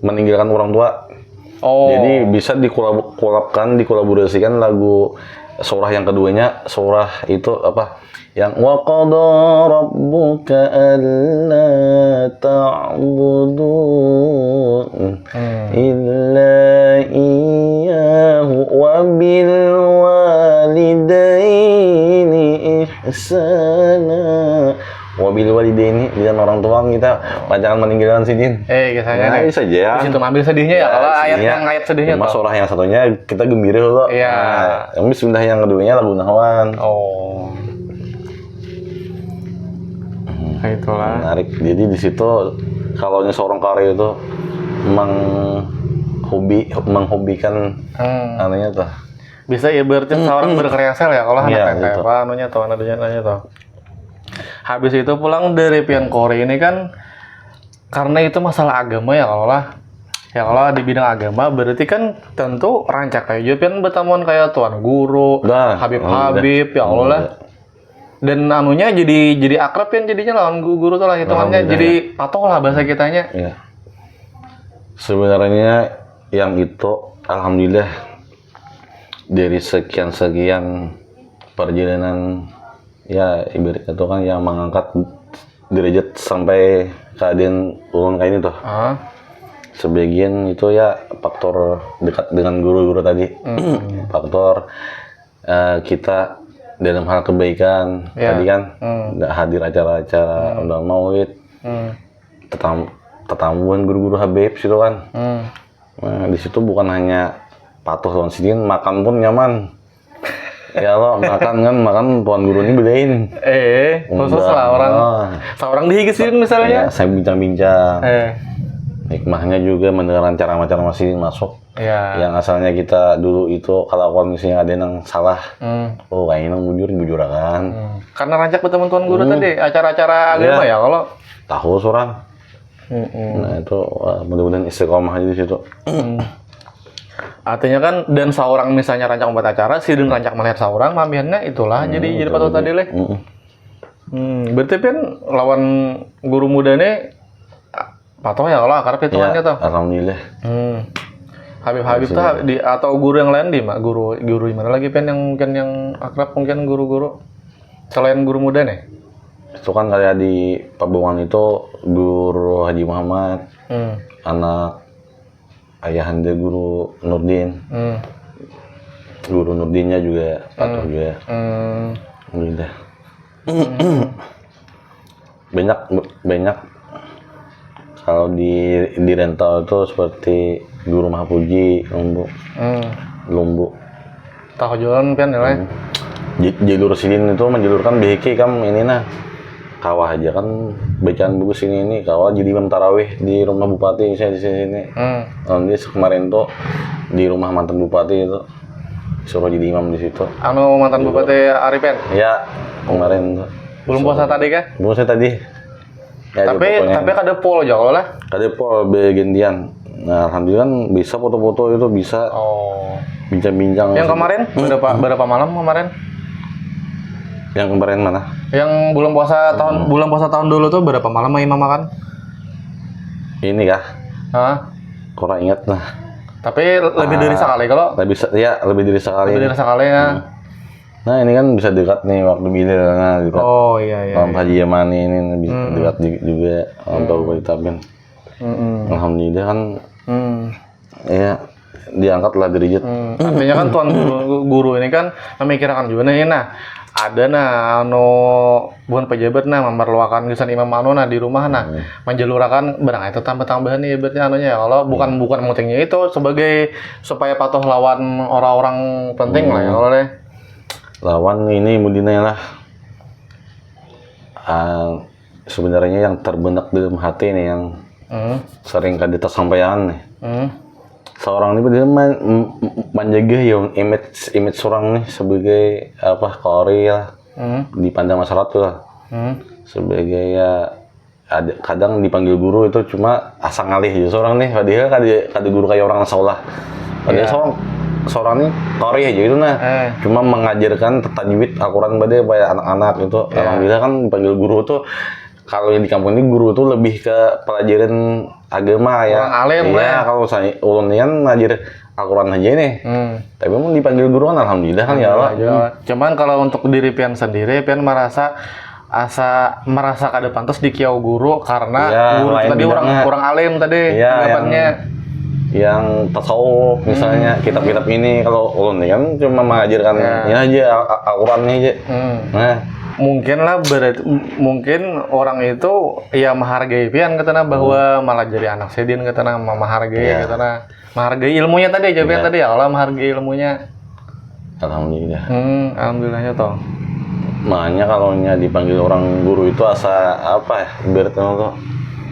meninggalkan orang tua. Jadi bisa dikolaborasikan lagu surah yang keduanya, surah itu apa? Yang wa qada rabbuka alla ta'budu illa iyyahu wa bil walidaini ihsana. Wabil walidaini dengan orang tua kita jangan meninggalkan sidin. Kisahnya bisa aja. Di situ ambil sedihnya ya. Kalau ayat sedihnya tuh. Surah yang satunya kita gembira loh. Iya. Yang sudah yang keduanya lagu nahwan. Itulah. Menarik. Jadi di situ kalau seorang karya itu menghobikan anunya tuh. Bisa ya berarti seorang berkreasi ya kalau anak kayak apa anunya tuh nadanya tuh. Habis itu pulang dari pian Korea ini kan karena itu masalah agama ya kalau di bidang agama berarti kan tentu rancak kayak pian bertamuan kayak tuan guru, Habib ya Allah lah. Dan anunya jadi akrab pian jadinya lawan guru tuh lah hitungannya jadi patoh lah bahasa kitanya. Iya. Sebenarnya yang itu alhamdulillah dari sekian perjalanan ya ibarat itu kan yang mengangkat derajat sampai keadaan ulun kayak ini tuh. Sebagian itu ya faktor dekat dengan guru-guru tadi. Faktor kita dalam hal kebaikan tadi kan nggak hadir acara-acara undangan maulid. Tetamuan guru-guru Habib situ kan. Nah, di situ bukan hanya patuh lawan sidin, makan pun nyaman. Ya lo makan tuan guru ini bedain. Khusus lah seorang dihigis misalnya. Ya, saya bincang-bincang. Hikmahnya juga mendengarkan cara-cara masih masuk. Iya. Yang asalnya kita dulu itu kalau kondisinya ada yang salah, oh kayaknya bujur kan. Karena rancak bertemu Tuan Guru tadi, acara-acara agama ya kalau tahu seorang. Nah itu mudah-mudahan istiqomah aja di situ. Artinya kan dan seorang misalnya rancak membuat acara, si dan rancak melihat seorang mamiannya itulah jadi patut tadi leh. Berarti kan lawan guru muda nih patoh ya kalau karena hitungannya tuh. Alhamdulillah. Habib tuh atau guru yang lain di mak guru di mana lagi pen yang mungkin yang akrab mungkin guru-guru selain guru muda nih. Itu kan kayak di Pabungan itu guru Haji Muhammad, anak ayahanda guru Nurdin. Guru Nurdinnya juga patuh juga. Alhamdulillah. banyak kalau di rental itu seperti guru Mahapuji Lumbu tahu jualan kan ya jalur sini itu menjalurkan BHK kam ini nah kawah aja kan bacaan bagus ini kawah jadi imam tarawih di rumah bupati saya di sini. Dia kemarin tuh di rumah mantan bupati itu suruh jadi imam di situ. Anu mantan bupati Aripen? Ya kemarin tuh. Belum puasa tadi kah? Belum saya tadi. Ya, tapi kada pol aja kalau lah. Kada pol begantian. Nah alhamdulillah kan bisa foto-foto itu bisa. Bincang-bincang. Yang kemarin berapa malam kemarin? Yang kemarin mana? Yang bulan puasa tahun dulu tuh berapa malam imam makan? Ini kah? Kurang ingat nah. Tapi lebih dari sekali kalau? Lebih dari sekali. Lebih dari sekali ya. Nah ini kan bisa dekat nih waktu bilir nah dekat. Oh iya. Haji Yamani ini bisa dekat juga untuk Tabin. Alhamdulillah kan. Ya diangkatlah derajat. Artinya kan tuan guru ini kan memikirkan juga nih nah ada bukan pejabat memerlukan kesan imam di rumah menjalurakan barang itu tambah-tambahan nih ibaratnya ya kalau bukan pentingnya itu sebagai supaya patuh lawan orang-orang penting lah ya kalau lawan ini mudinanya lah sebenarnya yang terbenak dalam hati nih yang sering kali tersampaikan nih seorang ini dia menjaga ya image seorang nih sebagai qori lah dipandang masyarakat lah sebagai ya kadang dipanggil guru itu cuma asal ngalih aja seorang nih padahal kada guru kayak orang sekolah padahal seorang ini qori aja gitu cuma mengajarkan tajwid Al-Quran pada anak-anak itu alhamdulillah kan dipanggil guru tuh kalau yang di kampung ini guru tuh lebih ke pelajaran agama ya. Orang alim ya. Kalau saya ulun kan ngajar Al-Quran aja nih. Tapi mau dipanggil guru kan alhamdulillah kan ya Allah. Cuman kalau untuk diri pian sendiri pian merasa kada pantas di kiau guru karena guru tadi orang alim tadi anggapannya. Yang tasawuf misalnya kitab-kitab ini kalau ulun kan cuma mengajarkan ini aja Al-Quran aja. Nah mungkin orang itu ya menghargai pian katana bahwa malah jadi anak sedin katana menghargai katana menghargai ilmunya tadi aja pian tadi ya Allah menghargai ilmunya alhamdulillah alhamdulillahnya toh makanya kalau dipanggil orang guru itu asa ibaratnya tuh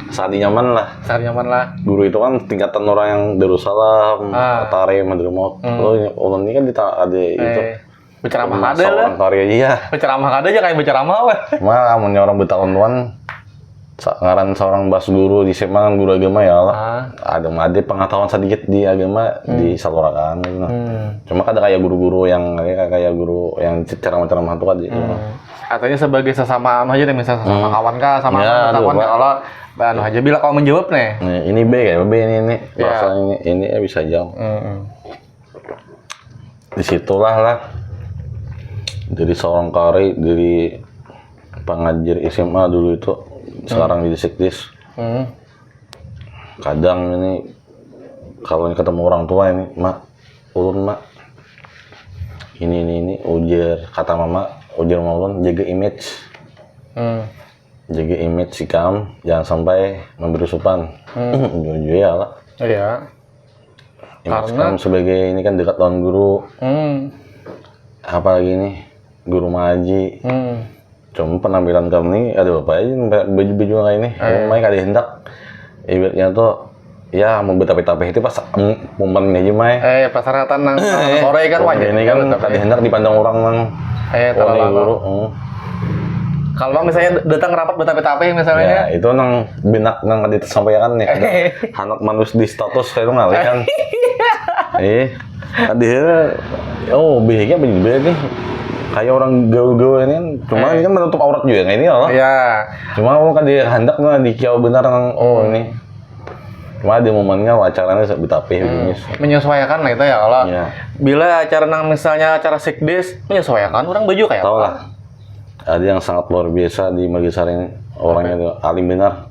saat nyaman lah guru itu kan tingkatan orang yang Darussalam Tare Madrumot kalau ini kan ada itu berceramah ada lah. Berceramah ada aja kayak berceramah weh. Malah mun orang bertahun-tahun ngaran seorang bas guru di SMA kan guru agama ya Allah. Ada pengetahuan sedikit di agama disalurkan gitu. Cuma kada kayak guru-guru yang kayak guru yang ceramah-ceramah itu kan. Artinya sebagai sesama aja deh misalnya sesama kawan kah sama kawan kalau aja bila kau menjawab nih. Ini B kayak B ini bahasa ini bisa jauh. Disitulah lah. Dari seorang qari dari pengajar SMA dulu itu sekarang jadi sekdis. Kadang ini kalau ketemu orang tua ini ulun ini ujar kata mama ulun jaga image sikam jangan sampai memberi supan jujur ya lah image sikam sebagai ini kan dekat lawan guru apalagi nih guru ngaji cuma penampilan kamu nih ada apa aja baju-baju kayak ini main kali hendak ibaratnya tuh ya mau betapa-betapa itu pas momennya aja mah. Pasaratan nang sore kan wajib. Ini kan tadi hendak dipandang orang nang. Terlalu. Kalau bang misalnya datang rapat betapa-betapa misalnya. Ya, itu nang benak nang disampaikan ya. Anak manus di status kayak itu ngalih kan. Dia biasanya begini nih. Kayak orang gaul-gaul ini kan, cuma ini kan menutup aurat juga nggak ini loh. Iya. Cuma kan dia hendak nggak dikau benar nang ini. Cuma ada momennya acaranya betapa menyesuaikan lah itu ya kalau bila acara nang misalnya acara sikdis menyesuaikan orang baju kayak tahu lah. Ada yang sangat luar biasa di Makassar ini orangnya itu alim benar.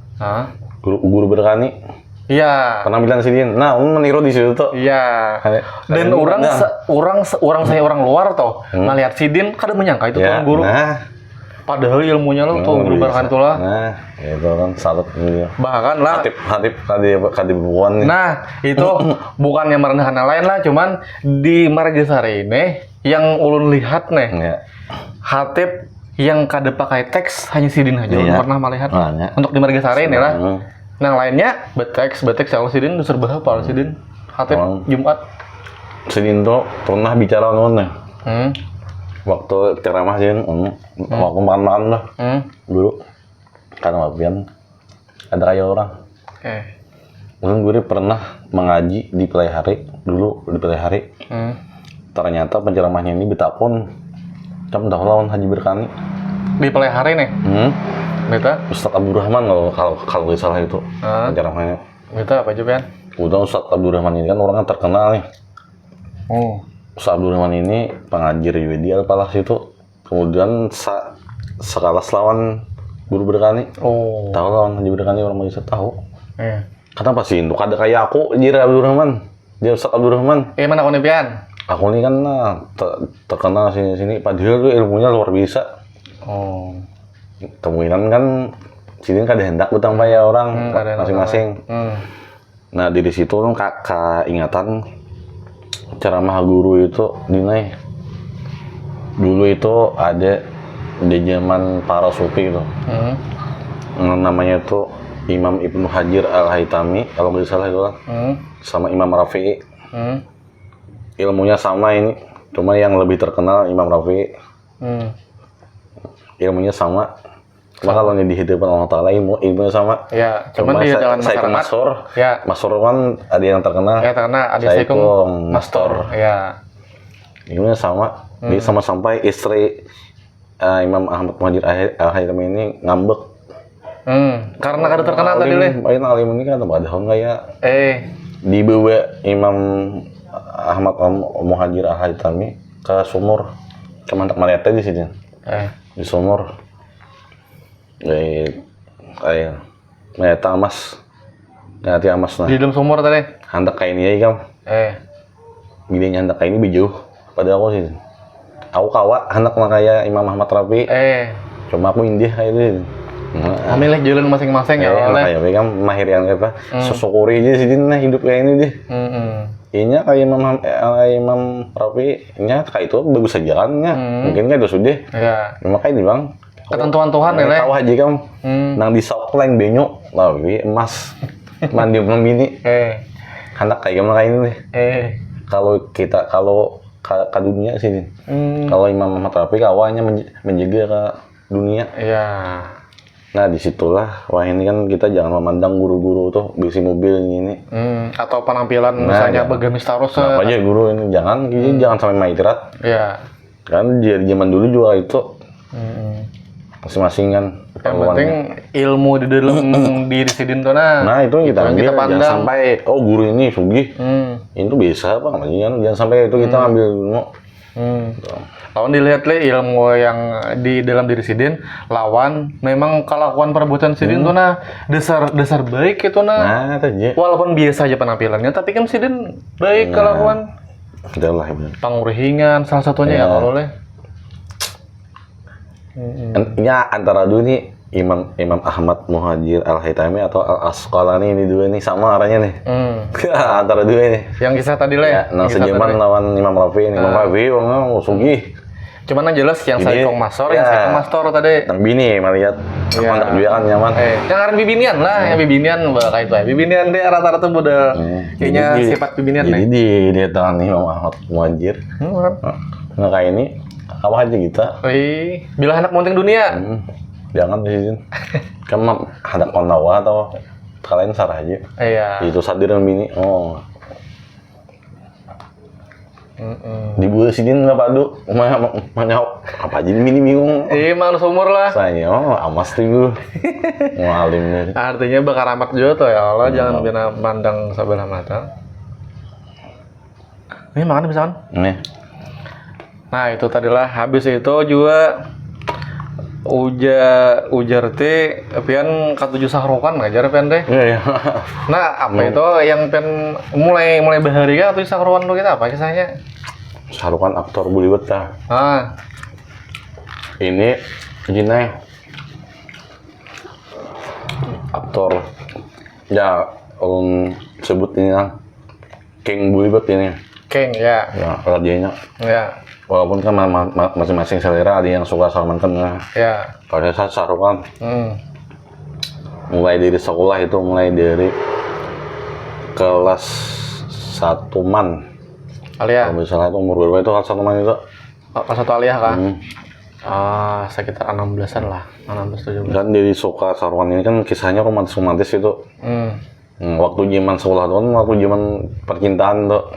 Guru berkani. Iya. Penampilan Sidin. Nah, meniru di situ tuh. Iya. Dan orang luar tuh ngelihat Sidin kadang menyangka itu tuh guru. Nah. Padahal ilmunya lo tuh guru berkani tuh lah. Nah, itu kan salut gitu. Bahkan lah. Hatip kadibuan. Nah, itu bukan yang merendahkan yang lain lah, cuman di Makassar ini yang ulun lihat nih. Hatip yang kada pakai teks hanya Sidin aja pernah melihat untuk di Makassar ini lah. Nah lainnya beteks kalau Sidin dusur bahasa apa Sidin Hatip Jumat. Sidin tuh pernah bicara nonnya. Waktu ceramah Sidin, waktu makan lah dulu karena wabian ada kayak orang. Mungkin gue pernah mengaji di Pelihari dulu di Pelihari. Ternyata penceramahnya ini betapun jam lawan Haji Berkani di Pelihari nih. Beta Ustaz Abdurrahman kalau nggak salah itu penceramahnya. Beta apa juga kan? Udah Ustaz Abdurrahman ini kan orangnya terkenal nih. Ustaz Abdurrahman ini pengajar juga dia apalah situ. Kemudian sekelas lawan Guru Berkani. Tahu lawan Haji Berkani orang bisa tahu. Kenapa sih? Untuk ada kayak aku Jira Abdurrahman, dia Ustaz Abdurrahman. Mana kau nipian? Aku ini kan terkenal sini. Padahal tuh ilmunya luar biasa. Kemungkinan kan sini kan hendak utang ya orang masing-masing. Nah dari situ kan kakak ingatan ceramah guru itu dinai. Dulu itu ada di zaman para sufi itu. Namanya itu Imam Ibnu Hajar Al-Haytami kalau nggak salah itu sama Imam Rafi'i. Ilmunya sama ini, cuma yang lebih terkenal Imam Rafi'i. Ilmunya sama. Cuma kalau di hadapan Allah Ta'ala ilmunya sama. Ya, cuma di jalan masyarakat. Masur. Ya. Masur kan ada yang terkenal. Ya, terkenal. Ada Saikum Mastur. Ya. Ilmunya sama. Dia sama sampai istri Imam Ahmad Muhajir Al-Haytami ini ngambek. Karena kada terkenal tadi leh. Baik alim ini kan ada tahun kayak. Di bawah Imam Ahmad Muhajir Al-Haytami ke sumur. Kemantak Mariata di sini. Di sumur. Kayak Mariata emas. Nanti emas nah. Di dalam sumur tadi. Handak kayak ini aja kam. Gini handak kayak ini bijauh. Pada aku sih. Aku kawa handak kayak Imam Ahmad Rafi. Cuma aku indih kayak ini. Ambillah jalan masing-masing ya oleh. Kayak kan mahir yang apa? Syukuri aja sih nah hidup kayak ini deh. Inya kayak Imam Rafi, nya kayak itu bagus aja kan nya. Mungkin kan itu sudah. Iya. Cuma kayak ini bang. Ketentuan Tuhan ya. Tahu aja kan. Nang di sok lain benyo, lawi emas. Mandi bini. Hendak kayak gimana kayak ini deh. Kalau kita ke dunia sini. Kalau Imam Ahmad Rafi kawannya menjaga ke dunia. Iya. Nah disitulah, wah ini kan kita jangan memandang guru-guru tuh bisi mobil ini. Atau penampilan misalnya begamis terus. Apa aja guru ini jangan sampai maitrat. Iya. Kan di zaman dulu juga itu masing-masing kan. Yang penting ilmu di dalam diri Sidin tuh nah itu kita ambil, jangan sampai guru ini sugih. Itu bisa apa namanya? Jangan sampai itu kita ambil ilmu. Lawan dilihat ilmu yang di dalam diri Sidin lawan memang kelakuan perbuatan Sidin tuh nah dasar baik itu nah walaupun biasa aja penampilannya tapi kan Sidin baik kelakuan pangurihingan salah satunya ya kalau oleh antara dulu nih Imam Ahmad Muhajir Al-Haytami atau Al-Asqalani ini dua nih sama arahnya nih. Antara dua ini. Yang kisah tadi lah ya. Sejaman lawan Imam Rafi ini. Imam Rafi orangnya sugih. Cuman yang jelas yang Ini, Saikong Master, ya. yang Saikong Master tadi. Tang bini melihat Iya. mantap juga kan nyaman. Yang ngaran bibinian lah, yang bibinian bakal itu ya. Bibinian dia rata-rata model kayaknya sifat bibinian jadi nih. dia tangan nih Muhammad Muhajir. Nah kayak ini apa aja kita? Wih, bila anak monting dunia. Jangan di sini. Kan ada kondawa atau kalian sarah aja. Iya. Itu sadir yang bini. Oh. Di bulan sini nggak padu, mana apa aja bini bingung. Emang seumur lah. Saya amas tuh gue. Mualim nih. Artinya bakar amat juga tuh ya Allah, jangan bina mandang sebelah mata. Ini makan bisa kan? Nih. Nah itu tadilah habis itu juga ujar teh pian katujuh sahrokan ngajar pian teh. Iya. Nah apa itu yang pian mulai bahari kan katujuh sahrokan tuh kita apa kisahnya? Sarukan aktor Bollywood dah. Ini gini aktor ya sebut ini lah King Bollywood ini. King ya. Ya rajanya. Ya. Walaupun kan masing-masing selera, ada yang suka Salman Khan ya. Kalau saya Sarukan mulai dari sekolah itu mulai dari kelas 1 man. Alia. Kalau misalnya itu umur berapa itu kelas 1 man itu? Kelas 1 Alia kan? Sekitar 16-an lah, 16-17. Dan dari suka Sarukan ini kan kisahnya romantis itu. Waktu zaman sekolah itu kan waktu zaman percintaan tuh.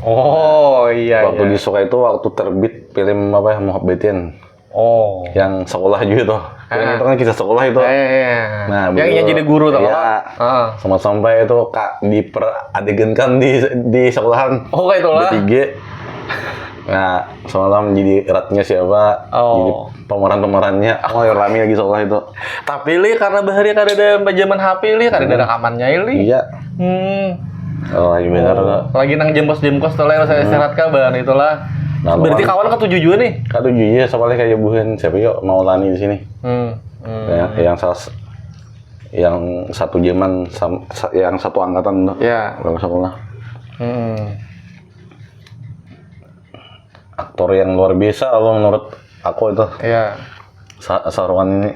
Oh iya. Waktu disuka itu waktu terbit film apa ya Muhabbatin. Oh. Yang sekolah juga tuh. Film itu kan kisah sekolah itu. Iya. Nah, yang jadi guru tuh. Iya. Sampai itu kak diperadegankan di sekolahan. Oh kayak itulah. Bertiga. Nah, semalam jadi eratnya siapa? Jadi pemerannya. Oh, rame lagi sekolah itu. Tapi li karena bahari kada ada zaman HP li, kada ada rekamannya li. Iya. Oh, lagi benar tuh. Lagi nang jempos tuh lah saya serat kabar itulah. Nah, berarti kawan ketujuh juga nih. Ketujuh ya, soalnya kayak buhan siapa yuk Maulani di sini. Yang satu zaman yang satu angkatan tuh. Iya. Kalau sekolah. Aktor yang luar biasa kalau menurut aku itu. Iya. Sarukan ini.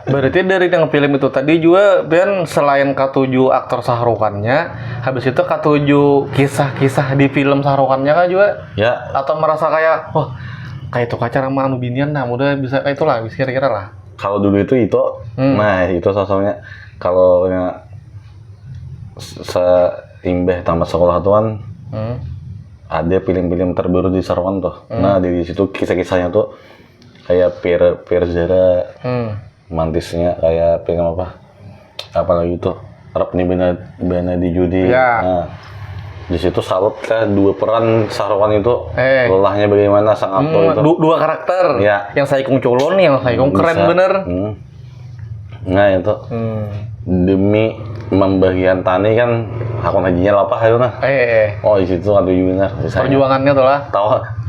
Berarti dari yang film itu tadi juga Ben selain ketujuh aktor sahrukannya, habis itu ketujuh kisah-kisah di film sahrukannya kan juga? Ya. Atau merasa kayak, wah kayak itu kacar sama anu binian, nah udah bisa kayak itulah, bisa kira-kira lah. Kalau dulu itu, nah itu sosoknya kalau seimbah tamat sekolah tuan, ada film-film terbaru di Sarukan tuh. Nah dari situ kisah-kisahnya tuh kayak Pierre Zara, mantisnya kayak film apalagi tuh Arab nih Bena di Judi. Nah, di situ salut kan dua peran Sarukan itu lelahnya bagaimana sang aktor itu. Dua karakter, yang Saikong culun, yang Saikong keren bener. Nah itu demi membagian tani kan hakun hajinya lapah itu nah. Oh di situ ada juga perjuangannya tuh lah.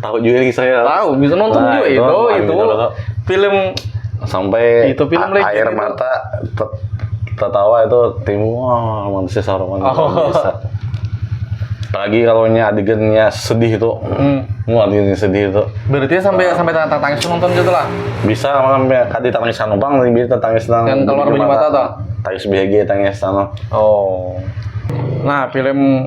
Tahu juga lagi saya. Tahu, bisa nonton juga itu film sampai itu film air itu. mata tertawa itu tim manusia Sarukan bisa. Apalagi kalau adegannya sedih itu, adegannya sedih itu. Berarti sampai tangis nonton gitu lah. Bisa sampai kadi tangis numpang, lebih tangis yang keluar bunyi mata tuh. Tangis bahagia tangis sana. Oh. Nah, film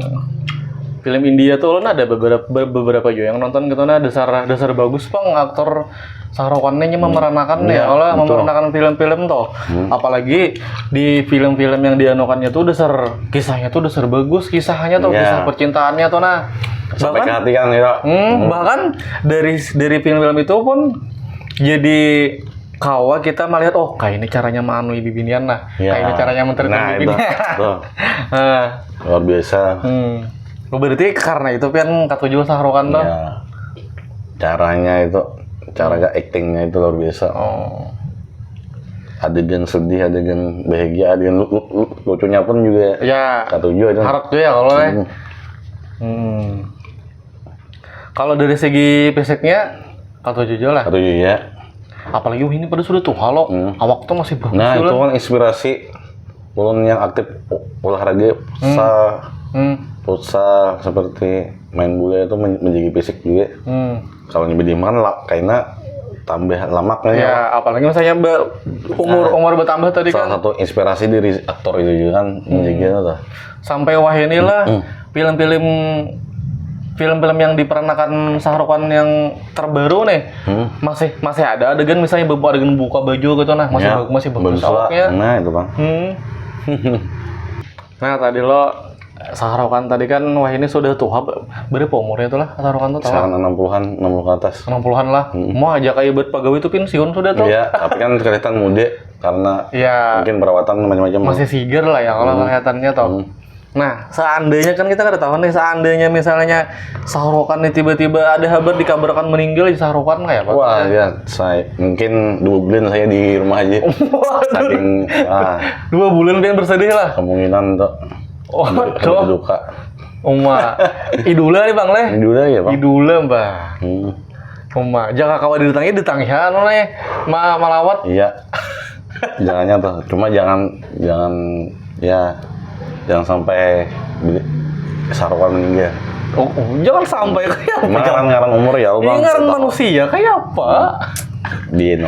India tuh lo ada beberapa juga yang nonton gitu nah dasar bagus bang aktor Sarukannya memeranakan memeranakan film-film tuh. Apalagi di film-film yang dianukannya tuh dasar kisahnya tuh dasar bagus, kisahnya tuh kisah percintaannya tuh nah. Sampai ke hati kan ya. Bahkan dari film-film itu pun jadi kawa kita melihat kayak ini caranya manui bibinian nah. Kayak ini caranya menterikan bibinian. Luar biasa. Berarti karena itu kan ketujuh Sarukan tuh. Caranya itu, cara actingnya itu luar biasa. Adegan sedih, adegan bahagia, adegan lucunya pun juga. Ketujuh itu. Harap tuh ya kalau kalau dari segi fisiknya ketujuh lah. Ketujuh ya. Apalagi ini pada sudah tuh awak tuh masih bagus. Nah itu kan inspirasi ulun yang aktif olahraga Futsal seperti main bola itu menjaga fisik juga. Kalau nyebut makan kayaknya tambah lemaknya. Ya, apalagi misalnya umur bertambah tadi kan. Salah satu inspirasi dari aktor itu juga kan menjaga itu. Sampai wah inilah film-film yang diperankan Sahrukhan yang terbaru nih masih ada adegan misalnya adegan buka baju gitu masih bagus awaknya. Nah itu bang. Nah tadi lo Sahrukhan tadi kan wah ini sudah tua berapa umurnya tuh lah Sahrukhan tuh tahu? Sekarang 60-an, 60 ke atas. 60-an lah. Mau aja kayak buat pegawai itu pensiun sudah tuh. Iya, tapi kan kelihatan muda karena mungkin perawatan macam-macam. Masih seger lah ya kalau kelihatannya tuh. Nah, seandainya kan kita kan tahu nih, seandainya misalnya Sahrukhan nih tiba-tiba ada kabar dikabarkan meninggal di Sahrukhan nggak ya Pak? Wah ya, saya mungkin 2 bulan saya di rumah aja. Saking 2 bulan pengen bersedih lah. Kemungkinan tuh. Waduh. Duka. Idola nih Bang Leh. Idola ya Bang. Idola Bang. Jangan kawan ditangihan nih, malawat. Iya. Jangannya tuh. Cuma jangan sampai Sahrukhan meninggal. Jangan sampai kayak apa? Ngarang umur ya Bang. Ini ngarang manusia kayak apa? Di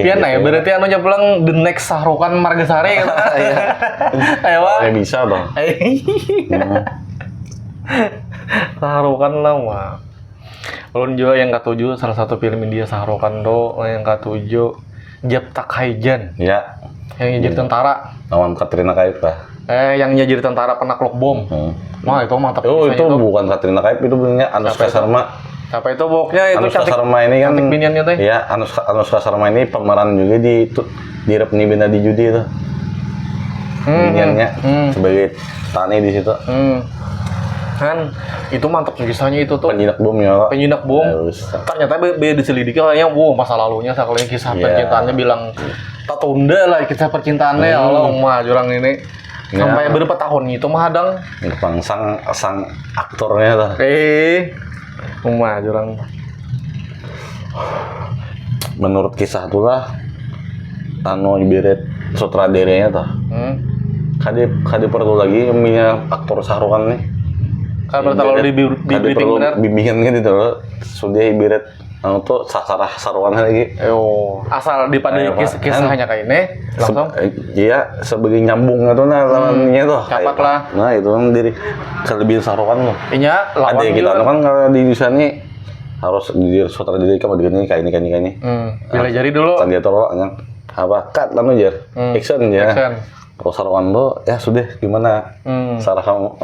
Pian ya, berarti anu aja pulang the next Sahrukhan Margasari gitu. Iya. Ayo Bang. Kayak bisa Bang. Sahrukhan lah mah. Ulun juga yang ketujuh salah satu film India Sahrukhan do yang ketujuh Jab Tak Hai Jaan. Iya. Yang jadi tentara. Lawan Katrina Kaif lah. Yang jadi tentara penakluk bom. Wah itu mantap. Itu bukan Katrina Kaif, itu punya Anushka Sharma. Siapa itu pokoknya itu Anushka Sharma ini kan. Cantik biniannya teh. Iya, Anushka Sharma ini pemeran juga di Repni Bina di Judi itu. Biniannya sebagai Tani di situ. Kan itu mantap kisahnya itu tuh. Penjinak bom ya. Penjinak bom. Ternyata beda diselidiki kayaknya masa lalunya sekali kisah percintaannya bilang tak tunda lah kisah percintaannya Allah mah jurang ini. Sampai berapa tahun itu mah hadang. Bang sang aktornya tuh. Jurang. Menurut kisah itulah anu ibarat sutradaranya tuh. Kade perlu lagi punya aktor Sahrukhan nih. Karena terlalu bimbingan gitu loh. Sudah ibarat anu tuh Sahrukhan lagi. Asal dipada kisahnya kayak ini langsung. Iya, sebagai nyambung itu lawannya tuh. Cepat lah. Nah, itu kan dari kelebihan Sahrukhan loh. Iya, lawan kita kan kalau di sana harus di sutradara kamu dengan ini kayak ini. Pilih jari dulu. Tadi tolong apa? Cut lalu jar. Action ya. Kalau Sahrukhan tuh ya sudah gimana? Sarah kamu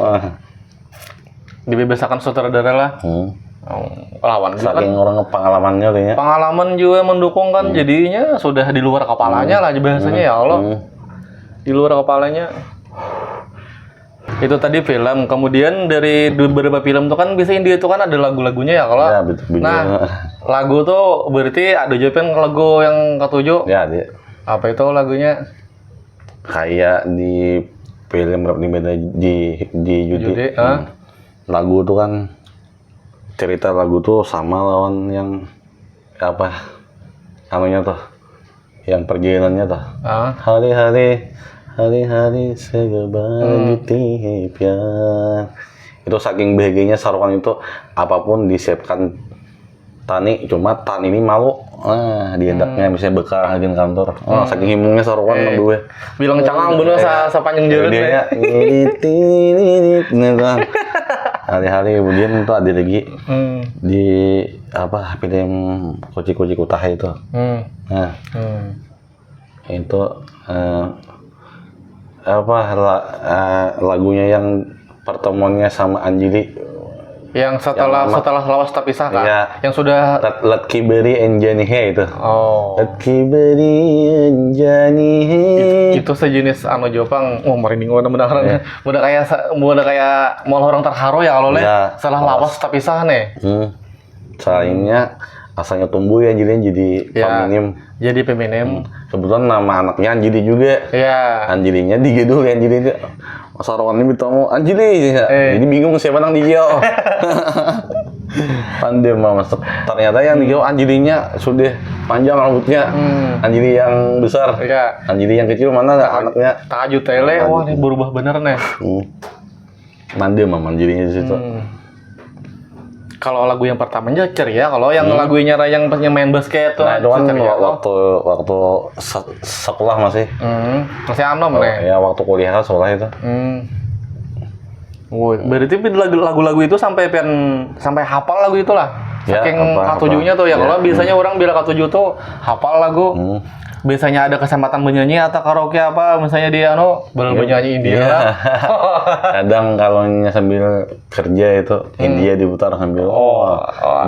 dibebasakan sutradara lah. Lawan saking orang pengalamannya kayaknya. Pengalaman juga mendukung kan jadinya sudah di luar kepalanya lah bahasanya ya Allah. Di luar kepalanya. Itu tadi film, kemudian dari beberapa film tuh kan biasanya India itu kan ada lagu-lagunya ya kalau. Ya, betul. Nah, lagu tuh berarti ada Japan lagu yang ketujuh. Ya, ada. Apa itu lagunya? Kayak di film di Judi. Lagu tuh kan cerita lagu tuh sama lawan yang apa? Anunya tuh. Yang perjalanannya tuh. Hari-hari segala tipian. Itu saking bahagianya Sahrukhan itu apapun disiapkan Tani, cuma Tani ini malu. Dihendaknya misalnya bekal lagi kantor. Saking himungnya Sahrukhan berdua. Bilang cangang bener sepanjang jalan ya. Hari-hari kemudian tuh ada lagi di apa film Koci-Koci Kutah itu. Nah, itu lagunya yang pertemuannya sama Anjali yang setelah lawas tak pisah kan ya, yang sudah Let Kiberi Enjanihe itu. Let Kiberi Enjanihe itu sejenis anu Jepang merinding benar-benar ya. Udah kayak mau orang terharu ya kalau ya, setelah lawas tak pisah nih. Sayangnya asalnya tumbuh ya jadi feminim. Kebetulan nama anaknya Anjali juga. Iya. Anjalinya digedul ya Anjali itu. Sahrukhan ini bertemu Anjali. Jadi bingung siapa nang dijauh. Pandai mas. Ternyata yang dijauh Anjalinya sudah panjang rambutnya. Anjali yang besar. Iya. Anjali yang kecil mana anaknya? Takajut tele. Wah ini berubah bener nih. mandirinya di situ. Kalau lagu yang pertamanya ceria, kalau yang lagunya yang main basket tuh. Nah itu kan ceria, waktu sekolah masih. Masih anom nih. Ya waktu kuliah sekolah itu. Berarti lagu-lagu itu sampai hafal lagu itulah. Ya, Saking K7-nya tuh ya. Kalau biasanya orang bilang K7 tuh hafal lagu. Biasanya ada kesempatan menyanyi atau karaoke apa, misalnya dia bernyanyi India lah. Kadang kalau sambil kerja itu India diputar sambil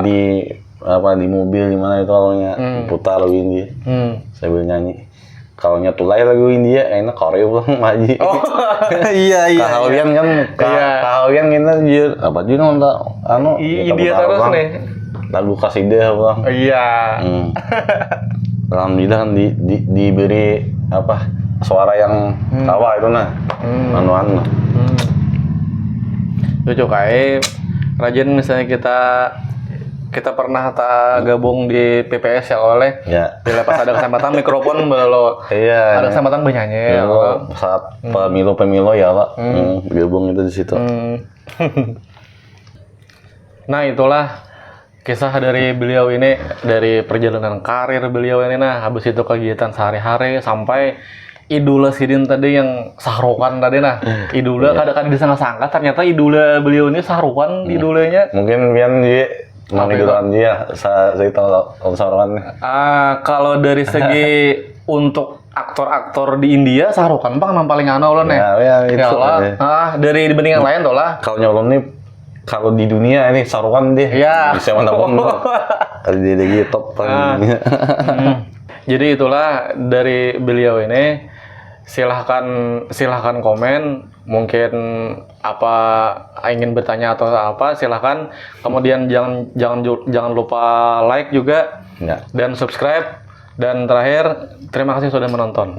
di mobil gimana itu kalau putar lagu India sambil nyanyi. Kalau nyatulai lagu India enak Korea pulang maji. Iya. Kahawin kan kahawin kita jir apa juga nonton India terus nih. Lagu kasidah pulang. Iya. Alhamdulillah kan diberi suara yang tawa itu anu. Lucu kayak rajin misalnya kita pernah gabung di PPS ya oleh. Ya. Bila pas ada kesempatan mikrofon belo. Iya. Ada kesempatan bernyanyi ya. Saat pemilu ya Pak. Gabung itu di situ. Nah itulah kisah dari beliau ini, dari perjalanan karir beliau ini. Nah, habis itu kegiatan sehari-hari sampai idola Sidin tadi yang Sahrukan tadi idola kadang-kadang disangka-sangka ternyata idola beliau ini Sahrukan idolanya. Mungkin Bian dia mengidolan dia saya tahu Sahrukan. Kalau dari segi untuk aktor-aktor di India Sahrukan bang paling anu loh nih. Ya itu. Dari dibanding yang lain tuh lah. Kalau nyolong nih kalau di dunia ini Sahrukan dia bisa manapun kalau dia top Jadi itulah dari beliau ini. Silahkan komen, mungkin apa ingin bertanya atau apa silahkan. Kemudian jangan lupa like juga dan subscribe. Dan terakhir terima kasih sudah menonton.